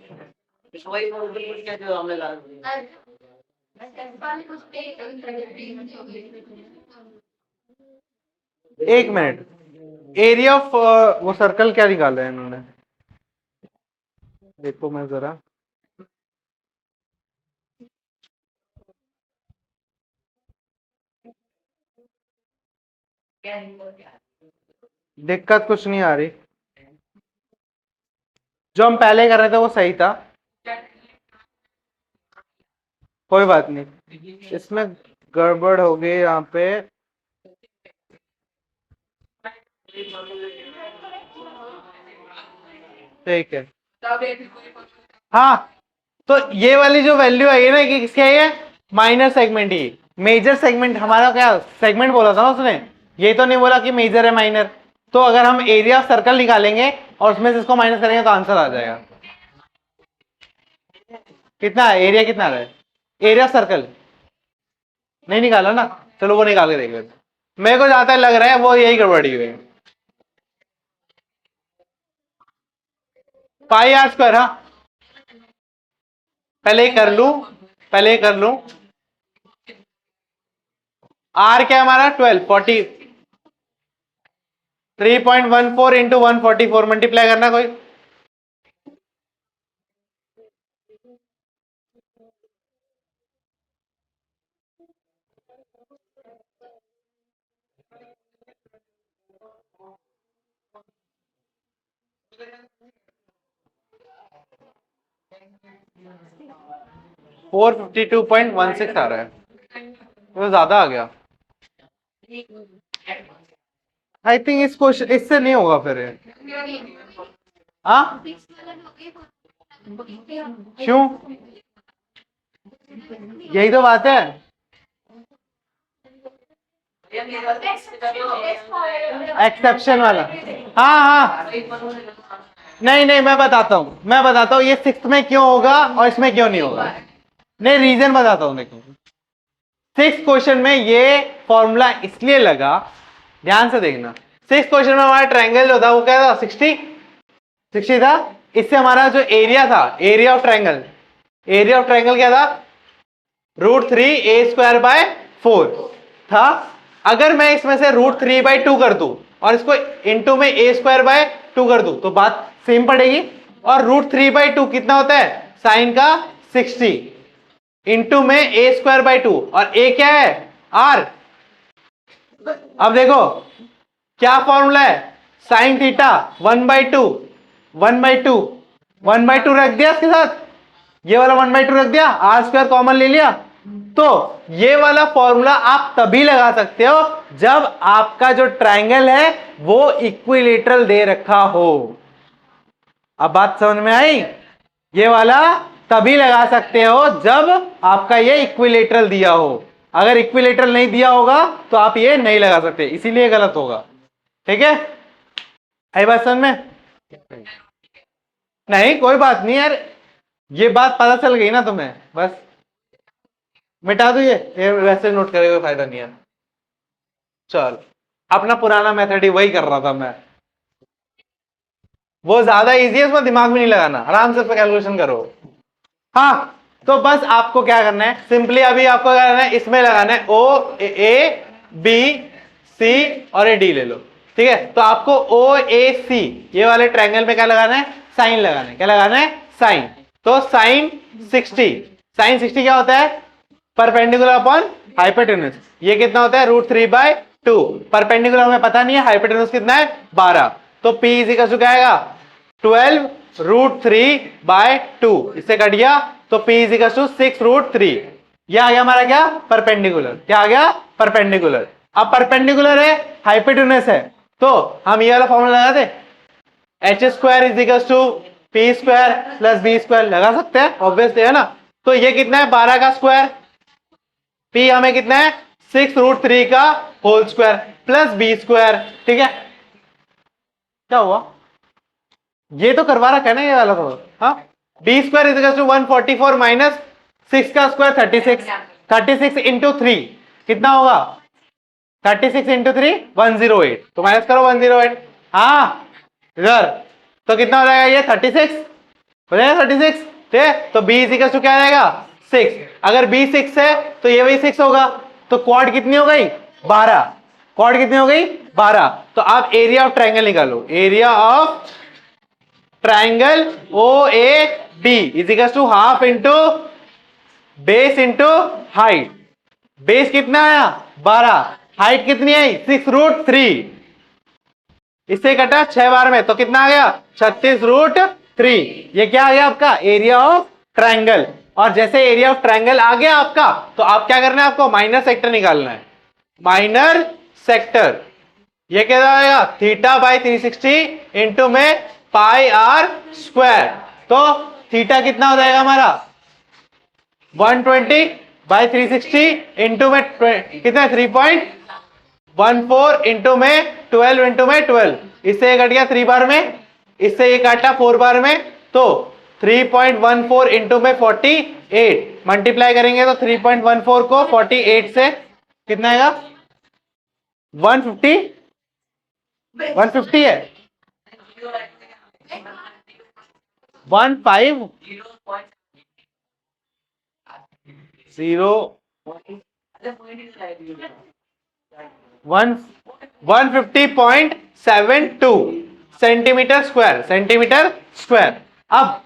वही फॉर्मूला क्या जो हमने लगा एक मिनट एरिया ऑफ वो सर्कल क्या निकाला है इन्होंने देखो मैं जरा दिक्कत कुछ नहीं आ रही जो हम पहले कर रहे थे वो सही था कोई बात नहीं इसमें गड़बड़ हो गई यहाँ पे ठीक है हाँ तो ये वाली जो वैल्यू आई है ना कि किसकी आई है माइनर सेगमेंट ही मेजर सेगमेंट हमारा क्या सेगमेंट बोला था ना उसने ये तो नहीं बोला कि मेजर है माइनर तो अगर हम एरिया ऑफ सर्कल निकालेंगे और उसमें से इसको माइनस करेंगे तो आंसर आ जाएगा कितना है एरिया कितना है एरिया ऑफ सर्कल नहीं निकाला ना चलो वो निकाल के देख लेते मेरे को जहां तक लग रहा है वो यही गड़बड़ी हुई है पाई आर स्क्वायर हाँ पहले ही कर लू आर क्या है हमारा 12 3.14 इंटू 144 मल्टीप्लाई करना कोई $452.16 आ रहा है तो ज्यादा आ गया आई थिंक इस क्वेश्चन इससे नहीं होगा फिर हाँ क्यों यही तो बात है एक्सेप्शन वाला हाँ हाँ नहीं मैं बताता हूँ ये सिक्स में क्यों होगा और इसमें क्यों नहीं होगा नहीं रीजन बताता हूँ देखो सिक्स क्वेश्चन में ये फॉर्मूला इसलिए लगा ध्यान से देखना सिक्स क्वेश्चन में हमारा ट्रायंगल जो था वो क्या था 60 था इससे हमारा जो एरिया था एरिया ऑफ ट्रायंगल क्या था √3a²/4 था अगर मैं इसमें से √3/2 कर दूं और इसको इंटू में a²/2 कर दूं तो बात सेम पड़ेगी और √3/2 कितना होता है साइन का 60 इंटू में ए स्क्वायर बाई 2, और ए क्या है, आर। अब देखो क्या फॉर्मूला है, साइन थीटा 1/2, 1/2, 1/2 रख दिया इसके साथ, ये वाला 1/2 रख दिया, आर स्क्वायर कॉमन ले लिया। तो ये वाला फॉर्मूला आप तभी लगा सकते हो जब आपका जो ट्रायंगल है वो इक्विलेटरल दे रखा हो। अब बात समझ में आई, ये वाला तभी लगा सकते हो जब आपका ये इक्विलेटरल दिया हो। अगर इक्विलेटरल नहीं दिया होगा तो आप ये नहीं लगा सकते, इसीलिए गलत होगा। ठीक है, आई बात समझ में? नहीं कोई बात नहीं यार, ये बात पता चल गई ना तुम्हें, बस मिटा दो ये वैसे नोट करे कोई फायदा नहीं है। चल अपना पुराना मेथड ही वही कर रहा था मैं, वो ज्यादा इजी है, उसमें दिमाग भी नहीं लगाना, आराम से कैलकुलेशन करो। हाँ तो बस आपको क्या करना है, सिंपली अभी आपको क्या करना है, इसमें लगाना है ओ ए बी सी और ए डी ले लो। ठीक है, तो आपको ओ ए सी ये वाले ट्रायंगल में क्या लगाना है, साइन लगाना है। क्या लगाना है, साइन। तो साइन 60, साइन 60 क्या होता है, परपेंडिकुलर अपॉन हाइपोटेन्यूज। ये कितना होता है, √3/2। परपेंडिकुलर हमें पता नहीं है, हाइपोटेन्यूज कितना है, 12। तो P इज इक्वल टू क्या आएगा, 12√3/2। इससे कट गया तो P इज इक्वल टू 6√3। ये आ गया हमारा क्या, परपेंडिकुलर। क्या आ गया, परपेंडिकुलर। अब परपेंडिकुलर है, हाइपोटेन्यूज है, तो हम ये वाला फॉर्मूला लगा दे, h² is equal to P² plus B² लगा सकते हैं, ऑब्वियसली है ना। तो ये कितना है, 12 का स्क्वायर, P हमें कितना है, 6√3 का होल स्क्वायर प्लस B²। ठीक है, क्या हुआ, ये तो करवा रखा है ना ये वाला तो। हाँ, B² is equal to 144 minus 6 का स्क्वायर 36, 36 इंटू 3 कितना होगा, 36 इंटू 3 108। तो माइनस करो 108। हाँ इधर तो कितना हो जाएगा, ये 36 हो जाएगा, 36। ठीक है, तो B इज इक्वल टू क्या रहेगा, 6। अगर B 6 है तो ये भी 6 होगा, तो क्वाड कितनी हो गई, 12। क्वाड कितनी हो गई, 12। तो आप एरिया ऑफ ट्रायंगल निकालो, area of triangle O A B is equal to half into base into height. Base कितना आया, 12, हाइट कितनी आई, 6√3। इससे कटा 6 बार में, तो कितना आ गया, 36√3। ये क्या आ गया आपका, एरिया ऑफ ट्रायंगल। और जैसे एरिया ऑफ ट्रायंगल आ गया आपका, तो आप क्या करना है, आपको माइनर सेक्टर निकालना है, माइनर सेक्टर। ये क्या आएगा, θ/360 इंटू में πr²। तो थीटा कितना हो जाएगा हमारा, 120/360 इंटू में कितना, 3.14 इंटू में 12 इंटू में 12। इससे ये कट गया 3 बार में, इससे ये काटा 4 बार में, तो 3.14 इंटू में 48 मल्टीप्लाई करेंगे तो 3.14 को 48 से कितना आएगा, 150, 150 है, 150.72 सेंटीमीटर स्क्वायर, सेंटीमीटर स्क्वायर। अब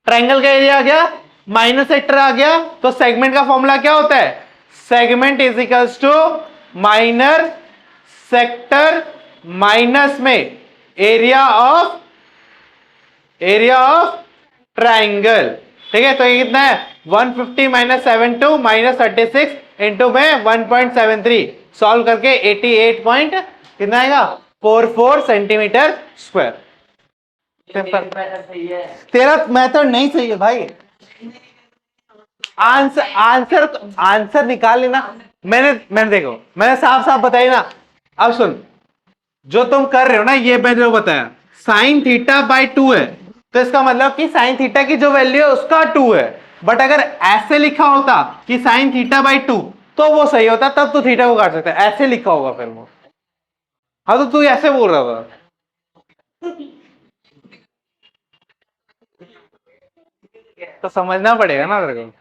ट्रायंगल का एरिया आ गया, माइनस सेक्टर आ गया, तो सेगमेंट का फॉर्मूला क्या होता है, segment is equals to minor sector minus में एरिया ऑफ ट्रायंगल। ठीक है, तो ये कितना है, 150 माइनस 72 माइनस 36 इंटू में 1.73, सॉल्व करके 88 पॉइंट कितना आएगा, 44 सेंटीमीटर स्क्वायर। तेरा मेथड नहीं सही है भाई, आंसर निकाल लेना। मैंने देखो, मैंने साफ साफ बताई ना। अब सुन, जो तुम कर रहे हो ना, ये मैंने जो बताया साइन θ/2 है, तो इसका मतलब कि साइन थीटा की जो वैल्यू है उसका 2 है। बट अगर ऐसे लिखा होता कि साइन θ/2 तो वो सही होता, तब तो थीटा को काट सकता है, ऐसे लिखा होगा फिर वो। हाँ तो तू ऐसे बोल रहा था, तो समझना पड़ेगा ना तेरे को।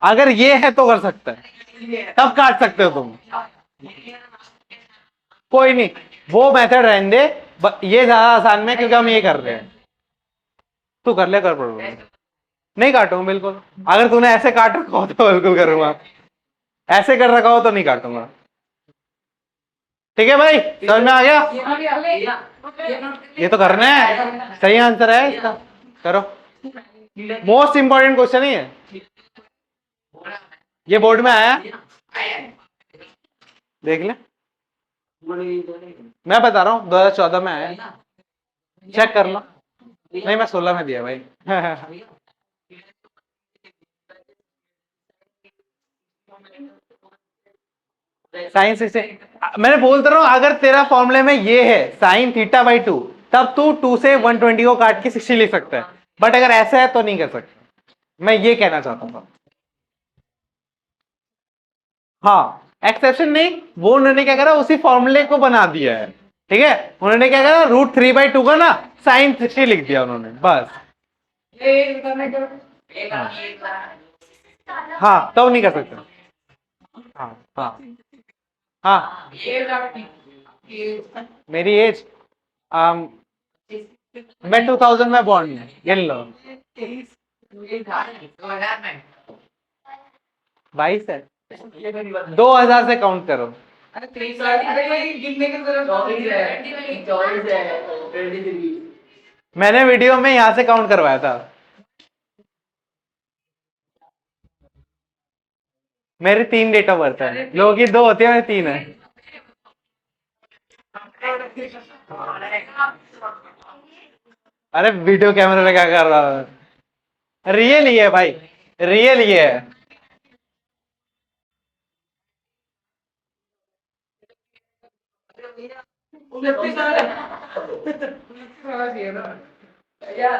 अगर ये है तो कर सकता है, तब काट सकते हो तुम। कोई नहीं, वो मेथड रहने दे, ये ज्यादा आसान में, क्योंकि हम ये कर रहे हैं। तू कर ले, कर प्रॉब्लम नहीं काटूंगा बिल्कुल। अगर तूने ऐसे काट रखा हो तो बिल्कुल करूंगा, ऐसे कर रखा हो तो नहीं काटूंगा। ठीक है भाई, समझ में आ गया? ये तो करना है, सही आंसर है इसका, करो। मोस्ट इंपॉर्टेंट क्वेश्चन ही है ये, बोर्ड में आया, देख ले। मैं बता रहा हूँ 2014 में आया, चेक कर लो। नहीं मैं 16 में दिया भाई। साइन से मैंने बोलता रहा हूँ, अगर तेरा फॉर्मूले में ये है साइन थीटा बाई 2, तब तू 2 से 120 को काट के 60 लिख सकता है, बट अगर ऐसा है तो नहीं कर सकता। मैं ये कहना चाहता था। हाँ, एक्सेप्शन नहीं, वो उन्होंने क्या करा, उसी फॉर्मूले को बना दिया है। ठीक है, उन्होंने क्या करा, √3/2 का ना साइन 60 लिख दिया उन्होंने, बस। हाँ तो नहीं कर सकते। हाँ हाँ हाँ, मेरी एज मैं 2000 में बॉर्न हूँ, गिन लो। 22 है, 2000 से काउंट करो। मैंने वीडियो में यहां से काउंट करवाया था। मेरी 3 डेट ऑफ बर्थ है, लोगों की 2 होती है, मेरी 3 है। अरे वीडियो कैमरे में क्या कर रहा है, रियल ही है भाई, रियल ही है।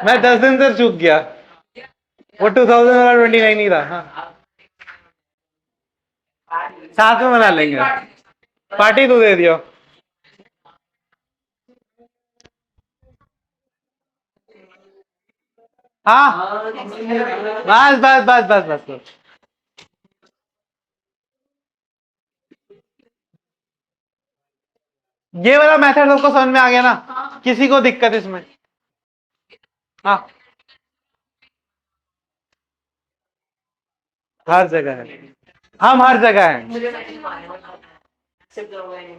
मैं 10 दिन से चूक गया, वो 2000 वाला 29 ही था। हाँ, साथ में मना लेंगे, पार्टी तू दे दियो। हाँ बस बस बस बस बस बस। ये वाला मेथड सबको समझ में आ गया ना? किसी को दिक्कत इसमें? हाँ, हर जगह है, हम हर जगह हैं।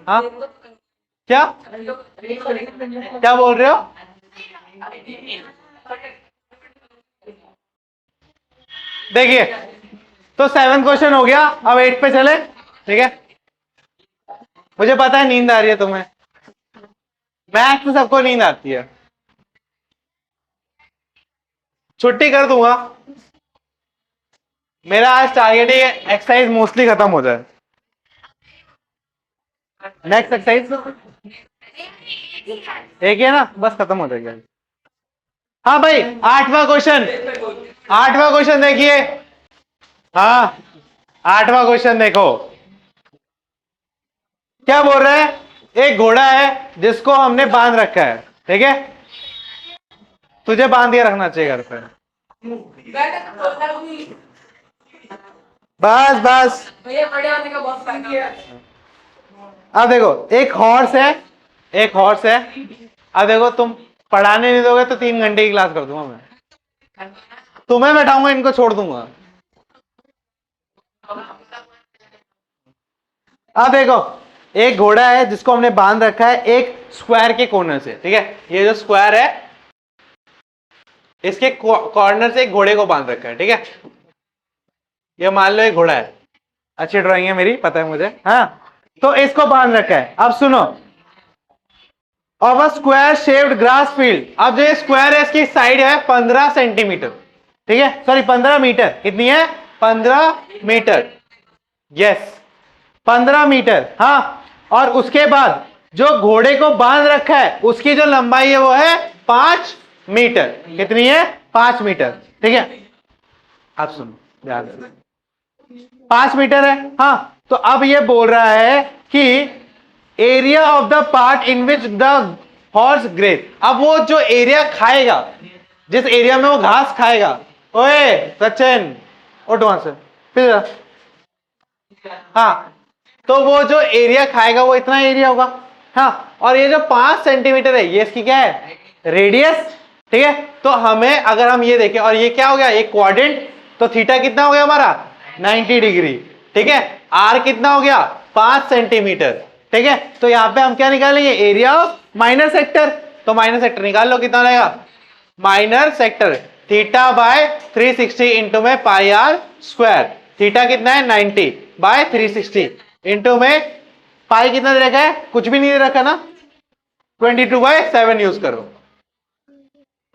हाँ, क्या क्या बोल रहे हो? देखिए, तो 7 क्वेश्चन हो गया, अब 8 पे चले। ठीक है, मुझे पता है नींद आ रही है तुम्हें, मैथ में सबको नींद आती है, छुट्टी कर दूंगा। मेरा आज टारगेट है एक्सरसाइज मोस्टली खत्म हो जाए। नेक्स्ट एक्सरसाइज एक है ना, बस खत्म हो जाएगा। हाँ भाई, 8वां क्वेश्चन, 8वां क्वेश्चन देखिए। हाँ, 8वां क्वेश्चन देखो, क्या बोल रहा है, एक घोड़ा है जिसको हमने बांध रखा है। ठीक है, तुझे बांध के रखना चाहिए घर पे। बस बस, अब देखो, एक हॉर्स है, एक हॉर्स है। अब देखो, तुम पढ़ाने नहीं दोगे तो 3 घंटे की क्लास कर दूंगा मैं, तुम्हें बैठाऊंगा, इनको छोड़ दूंगा। अब देखो, एक घोड़ा है जिसको हमने बांध रखा है एक स्क्वायर के कॉर्नर से। ठीक है, ये जो स्क्वायर है इसके कॉर्नर से एक घोड़े को बांध रखा है। ठीक है, ये मान लो एक घोड़ा है, अच्छी ड्राइंग है मेरी, पता है मुझे। हाँ, तो इसको बांध रखा है। अब सुनो, of a square shaped grass field, अब जो स्क्वायर है इसकी साइड है 15 सेंटीमीटर। ठीक है, सॉरी 15 मीटर, कितनी है, 15 मीटर, यस 15 मीटर। हाँ, और उसके बाद जो घोड़े को बांध रखा है उसकी जो लंबाई है वो है 5 मीटर, कितनी है, 5 मीटर। ठीक है, अब सुनो ध्यान से, 5 मीटर है। हाँ, तो अब ये बोल रहा है कि area of the part in which the horse graze, अब वो जो एरिया खाएगा, जिस एरिया में वो घास खाएगा, ओए सचिन उठ वहां से फिर। हाँ, तो वो जो एरिया खाएगा वो इतना एरिया होगा। हाँ, और ये जो 5 सेंटीमीटर है ये इसकी क्या है, रेडियस। ठीक है, तो हमें अगर हम ये देखें और ये क्या हो गया, एक क्वाड्रेंट, तो थीटा कितना हो गया हमारा 90 डिग्री। ठीक है, आर कितना हो गया 5 सेंटीमीटर। ठीक है, तो यहां पे हम क्या निकालेंगे, एरिया ऑफ माइनर सेक्टर। तो माइनर सेक्टर निकाल लो, कितना रहेगा, minor sector theta by 360 into में पाई आर स्क्वायर। थीटा कितना है 90 बाय 360 इंटू में पाई कितना दे रखा है, कुछ भी नहीं दे रखा ना, 22/7 यूज करो।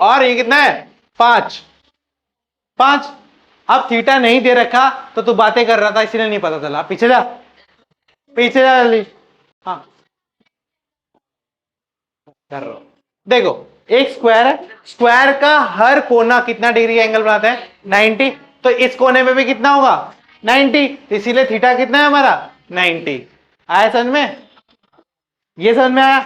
और ये कितना है 5 5। अब थीटा नहीं दे रखा तो तू बातें कर रहा था इसीलिए नहीं पता चला, पीछे जा, पीछे जा जल्दी। हाँ कर रहा हूं, देखो एक स्क्वायर है, स्क्वायर का हर कोना कितना डिग्री एंगल बनाता है 90, तो इस कोने में भी कितना होगा 90, इसीलिए थीटा कितना है हमारा 90। आया समझ में, ये समझ में आया।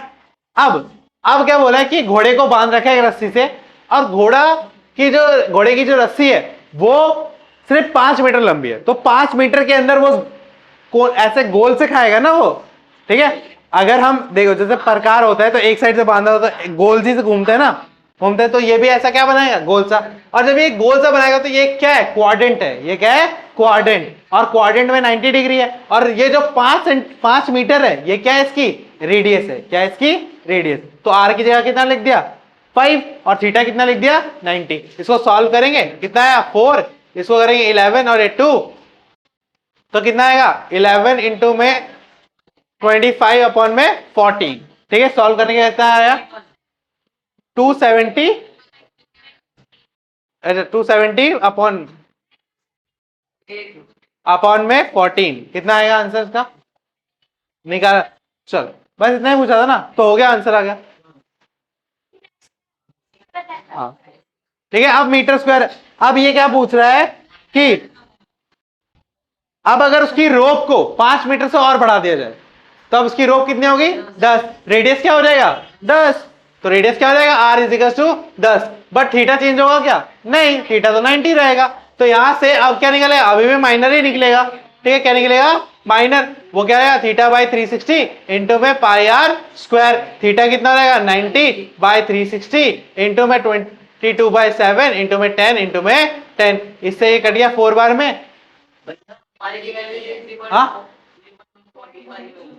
अब क्या बोला है कि घोड़े को बांध रखा है एक रस्सी से, और घोड़े की जो रस्सी है वो सिर्फ 5 मीटर लंबी है, तो 5 मीटर के अंदर वो ऐसे गोल से खाएगा ना वो। ठीक है, अगर हम देखो जैसे प्रकार होता है तो एक साइड से बांधा होता है, गोल जी से घूमते हैं ना, घूमते हैं, तो ये भी ऐसा क्या बनाएगा गोल सा, और जब ये गोल सा बनाएगा तो ये क्या है क्वाड्रेंट है, ये क्या है क्वाड्रेंट, और क्वाड्रेंट में 90 डिग्री है, और ये जो 5 मीटर है ये क्या है इसकी रेडियस है, क्या है इसकी रेडियस। तो आर की जगह कितना लिख दिया 5, और थीटा कितना लिख दिया 90। इसको सॉल्व करेंगे, कितना आया 4, इसको करेंगे 11 और 2, तो कितना आएगा 11 इंटू में 25 अपॉन में 40। ठीक है, सॉल्व करने के कितना आया 270, अच्छा 270 अपॉन में 14, कितना आएगा आंसर का निकाला। चल बस इतना ही पूछा था ना, तो हो गया आंसर आ गया। हाँ ठीक है, अब मीटर स्क्वायर, अब ये क्या पूछ रहा है कि अब अगर उसकी रोप को 5 मीटर से और बढ़ा दिया जाए तो अब उसकी रोप कितनी होगी 10, रेडियस क्या हो जाएगा 10, तो रेडियस क्या हो जाएगा r is equal to 10, but theta change होगा क्या, नहीं, थीटा तो 90 रहेगा, तो यहां से अब क्या निकलेगा, अभी भी माइनर ही निकलेगा। ठीक है, क्या निकलेगा माइनर, वो क्या रहेगा थीटा बाई 360 इंटू में पाई आर स्क्वायर, थीटा कितना रहेगा 90/360 इंटू में 22/7 इंटू में 10 इंटू में 10, इससे ये कट गया 4 बार में। हाँ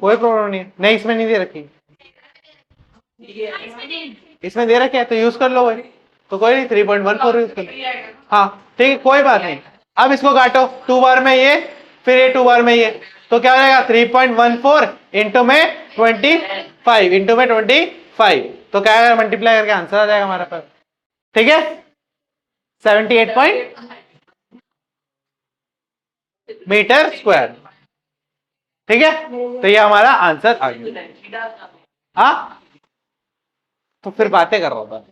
कोई प्रॉब्लम नहीं है, नहीं इसमें नहीं दे रखी, इसमें दे रखे है तो यूज कर लो भाई, तो कोई नहीं 3.14 यूज कर लो। हाँ ठीक है कोई बात नहीं, अब इसको काटो 2 बार में ये, फिर ये 2 बार में ये, तो क्या हो जाएगा 3.14 इंटू में 25 इंटू में 25, तो क्या मल्टीप्लाई करके आंसर आ जाएगा हमारा पास। ठीक है 78 मीटर स्क्वायर। ठीक है, तो ये हमारा आंसर आ गया। हाँ तो फिर बातें कर रहा था,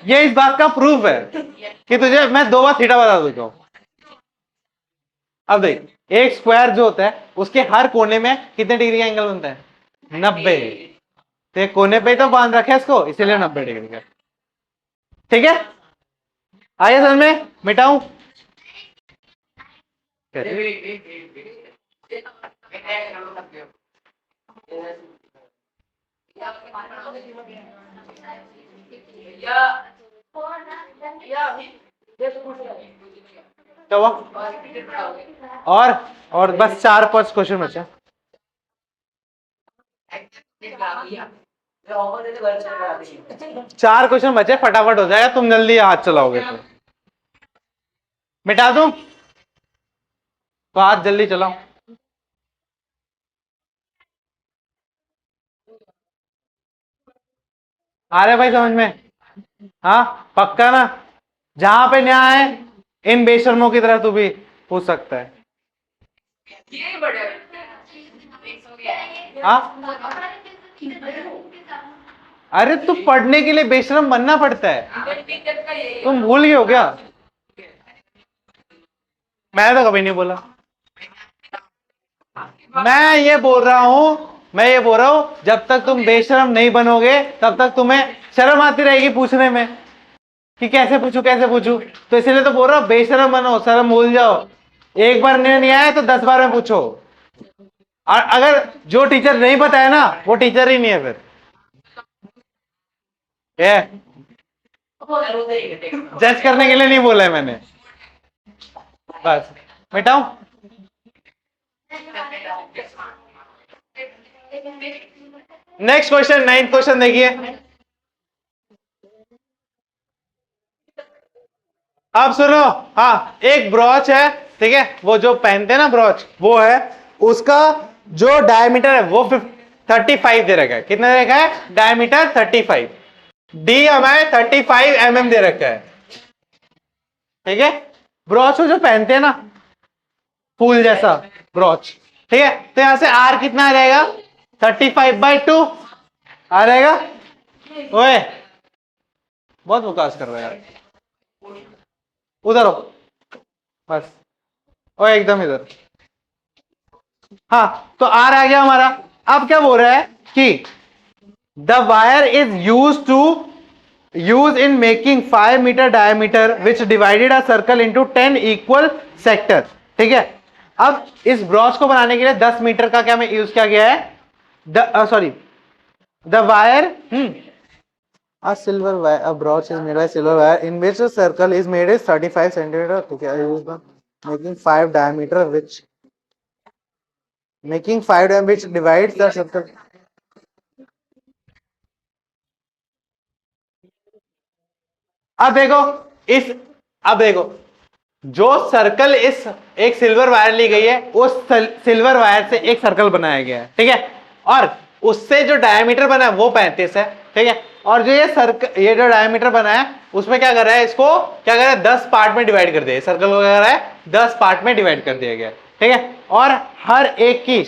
ये इस बात का प्रूफ है कि तुझे मैं 2 बार थीटा बता देता हूं। अब देख एक स्क्वायर जो होता है उसके हर कोने में कितने डिग्री का एंगल बनता है 90, तो एक कोने पे ही तो बांध रखे है इसको, इसीलिए 90 डिग्री का। ठीक है आइए समझ में, मिटाऊं तो और बस 4-5 क्वेश्चन बचे, 4 क्वेश्चन बचे, फटाफट हो जाएगा, तुम जल्दी हाथ चलाओगे तो मिटा दूं, तो हाथ जल्दी चलाओ। आ रहे भाई समझ में, हाँ पक्का ना, जहां पे न्याय है इन बेशर्मों की तरह तू भी पूछ सकता है। हाँ अरे तू पढ़ने के लिए बेशरम बनना पड़ता है, तुम भूल गए हो क्या, मैंने तो कभी नहीं बोला, मैं ये बोल रहा हूं जब तक तुम बेशरम नहीं बनोगे तब तक तुम्हें शर्म आती रहेगी पूछने में कि कैसे पूछूं, तो इसलिए तो बोल रहा हूं बेशरम बनो, शर्म भूल जाओ, एक बार नहीं आया तो 10 बार में पूछो, और अगर जो टीचर नहीं बताया ना वो टीचर ही नहीं है फिर। ये जज करने के लिए नहीं बोला है मैंने, बस मिटाऊं। नेक्स्ट क्वेश्चन, 9th क्वेश्चन देखिए। अब सुनो, हाँ एक ब्रॉच है, ठीक है, वो जो पहनते हैं ना ब्रॉच, वो है, उसका जो डायमीटर है वो 35 दे रखा है। कितना दे रखा है? डायमीटर 35। डी हमें 35 mm दे रखा है, ठीक है। ब्रॉच को जो पहनते हैं ना, फूल जैसा ब्रॉच, ठीक है, तो यहां से आर कितना आ जाएगा? 35/2 आ जाएगा। ओए बहुत बकवास कर रहा है यार, उधर हो बस, ओ एकदम इधर। हाँ तो आर आ गया हमारा। अब क्या बोल रहा है कि the wire is use in making 5 metre diameter which divided a circle into 10 equal sector, ठीक है। अब इस ब्रॉच को बनाने के लिए 10 मीटर का क्या में यूज किया गया है? Sorry, the wire a silver wire, a brooch is made by silver wire in which the circle is made is 35 centimeter, okay, I use the making 5 diameter which which divides the circle। अब देखो इस, अब देखो जो circle इस एक silver wire ली गई है, उस सिल्वर वायर से एक सर्कल बनाया गया है, ठीक है, और उससे जो डायमीटर बना है वो 35 है, ठीक है। और जो ये जो डायमीटर बना है उसमें क्या कर रहा है, इसको क्या कर रहा है, 10 पार्ट में डिवाइड कर दिया, सर्कल को क्या कर रहा है, 10 पार्ट में डिवाइड कर दिया गया, ठीक है। और हर एक की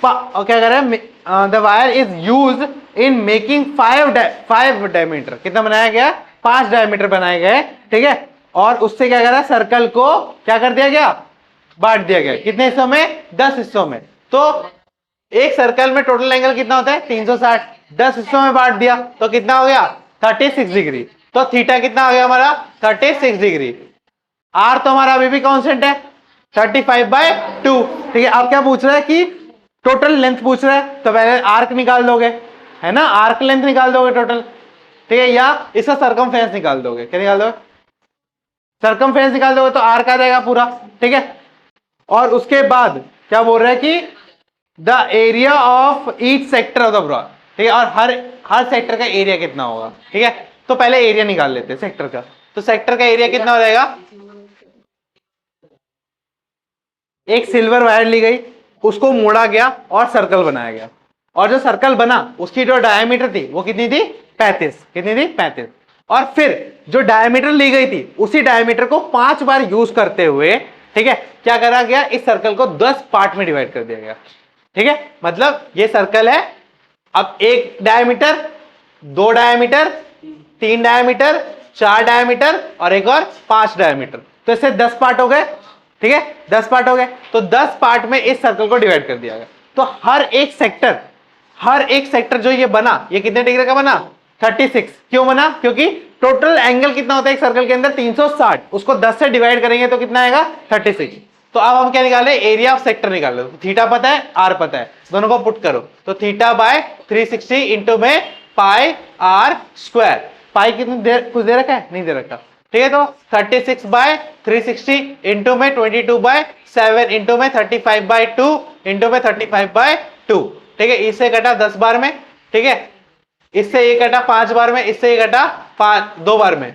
क्या कर रहा है, the wire is use in making 5 diameter, कितना बनाया गया? 5 डायमीटर बनाए गए, ठीक है। और उससे क्या करा, सर्कल को क्या कर दिया गया? बांट दिया गया। कितने हिस्सों में? 10 हिस्सों में। तो एक सर्कल में टोटल एंगल कितना होता है? 360। 10 हिस्सों में बांट दिया तो कितना हो गया? 36 डिग्री। तो थीटा कितना हो गया हमारा? 36 डिग्री। आर तो हमारा अभी भी कांस्टेंट है, 35/2, ठीक है। अब क्या पूछ रहा है कि टोटल लेंथ पूछ रहा है, तो पहले आर्क निकाल दोगे, है ना, आर्क लेंथ निकाल दोगे टोटल, ठीक है, या इसका सरकमफेरेंस निकाल दोगे। क्या निकाल दोगे? सरकमफेरेंस निकाल दोगे तो आर्क आ जाएगा पूरा, ठीक है। और उसके बाद क्या बोल रहा है कि the area of each sector of the brooch, ठीक है, और हर सेक्टर का एरिया कितना होगा, ठीक है। तो पहले एरिया निकाल लेते हैं सेक्टर का। तो सेक्टर का एरिया कितना हो जाएगा? एक सिल्वर वायर ली गई, उसको मोड़ा गया और सर्कल बनाया गया, और जो सर्कल बना उसकी जो डायमीटर थी वो कितनी थी? 35। कितनी थी? 35। और फिर जो डायमीटर ली गई थी उसी डायमीटर को 5 बार यूज करते हुए, ठीक है, क्या करा गया, इस सर्कल को 10 पार्ट में डिवाइड कर दिया गया, ठीक है। मतलब ये सर्कल है, अब एक डायमीटर, 2 डायमीटर, 3 डायमीटर, 4 डायमीटर और एक और 5 डायमीटर, तो इससे 10 पार्ट हो गए, ठीक है, 10 पार्ट हो गए। तो 10 पार्ट में इस सर्कल को डिवाइड कर दिया गया। तो हर एक सेक्टर जो ये बना, ये कितने डिग्री का बना? 36। क्यों बना? क्योंकि टोटल एंगल कितना होता है एक सर्कल के अंदर? 360। उसको 10 से डिवाइड करेंगे तो कितना आएगा? 36। तो अब हम क्या निकाले? एरिया ऑफ सेक्टर निकाले। तो थीटा पता है, आर पता है, दोनों को पुट करो तो थीटा बाय 360 इंटू में पाई आर स्क्वायर। पाई कितनी देर कुछ दे रखा है? नहीं दे रखा, ठीक है। तो 36/360 इंटू में 22/7 इंटू में 35/2 इंटू में 35/2, ठीक है। इससे कटा 10 बार में, ठीक है, इससे ये कटा 5 बार में, इससे ये कटा 2 बार में,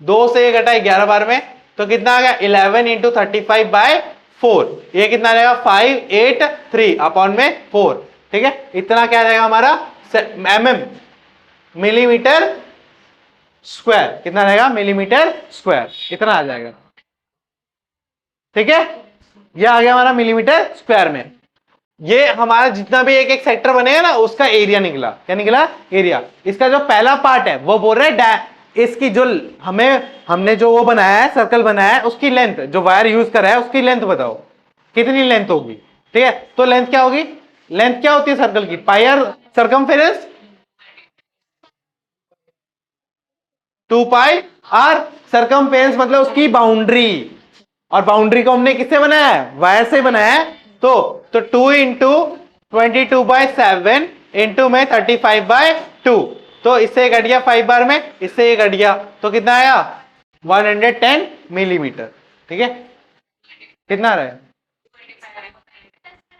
2 से ये कटा 11 बार में, तो कितना आ गया? 11 इंटू 35/4। ये कितना आ जाएगा? 583 अपॉन में 4, ठीक है। इतना क्या आ जाएगा हमारा? mm, millimetre square. कितना आ जाएगा? मिलीमीटर स्क्वायर, इतना आ जाएगा, ठीक है। ये आ गया हमारा मिलीमीटर स्क्वायर में। ये हमारा जितना भी एक एक सेक्टर बनेगा ना, उसका एरिया निकला। क्या निकला? एरिया। इसका जो पहला पार्ट है वो बोल रहे हैं इसकी जो हमने जो वो बनाया है, सर्कल बनाया है, उसकी लेंथ, जो वायर यूज करा है उसकी लेंथ बताओ कितनी लेंथ होगी, ठीक है। तो लेंथ क्या होगी? लेंथ क्या होती है सर्कल की? Pi R circumference 2 pi R circumference, मतलब उसकी बाउंड्री। और बाउंड्री को हमने किससे बनाया है? वायर से बनाया है। तो 2 इंटू 22/7 इंटू में 35/2, तो इससे कट गया 5 बार में, इससे ये कट गया, तो कितना आया 110 मिलीमीटर। ठीक है, कितना आ रहा है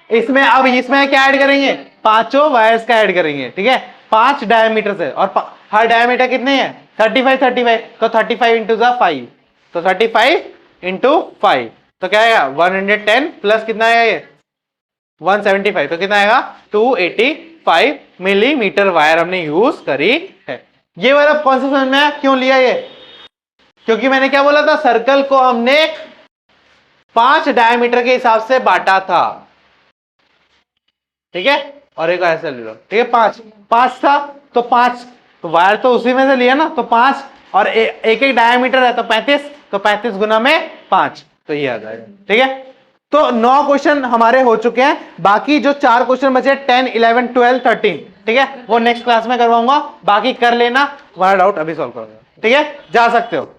इसमें? अब इसमें क्या ऐड करेंगे, पांचों वायर्स का ऐड करेंगे। ठीक है, 5 डायमीटर से, और हर डायमीटर कितने हैं 35 35, तो 35 इंटू 5, तो 35 इंटू 5, तो क्या आएगा 110 प्लस कितना आएगा ये 175, तो कितना आएगा 285 मिलीमीटर वायर हमने यूज करी है। ये वाला कौन सा समझ में आया, क्यों लिया ये? क्योंकि मैंने क्या बोला था, सर्कल को हमने 5 डायमीटर के हिसाब से बांटा था। ठीक है, और एक ऐसा ले लो। ठीक है, 5 था, तो 5 तो वायर तो उसी में से लिया ना, तो 5 और एक एक डायमीटर है तो 35, तो 35 गुना में 5, तो ये आ जाएगा। ठीक है, तो 9 क्वेश्चन हमारे हो चुके हैं, बाकी जो 4 क्वेश्चन बचे 10 11 12 13, ठीक है, वो नेक्स्ट क्लास में करवाऊंगा, बाकी कर लेना, तुम्हारा डाउट अभी सॉल्व करूंगा। ठीक है, जा सकते हो।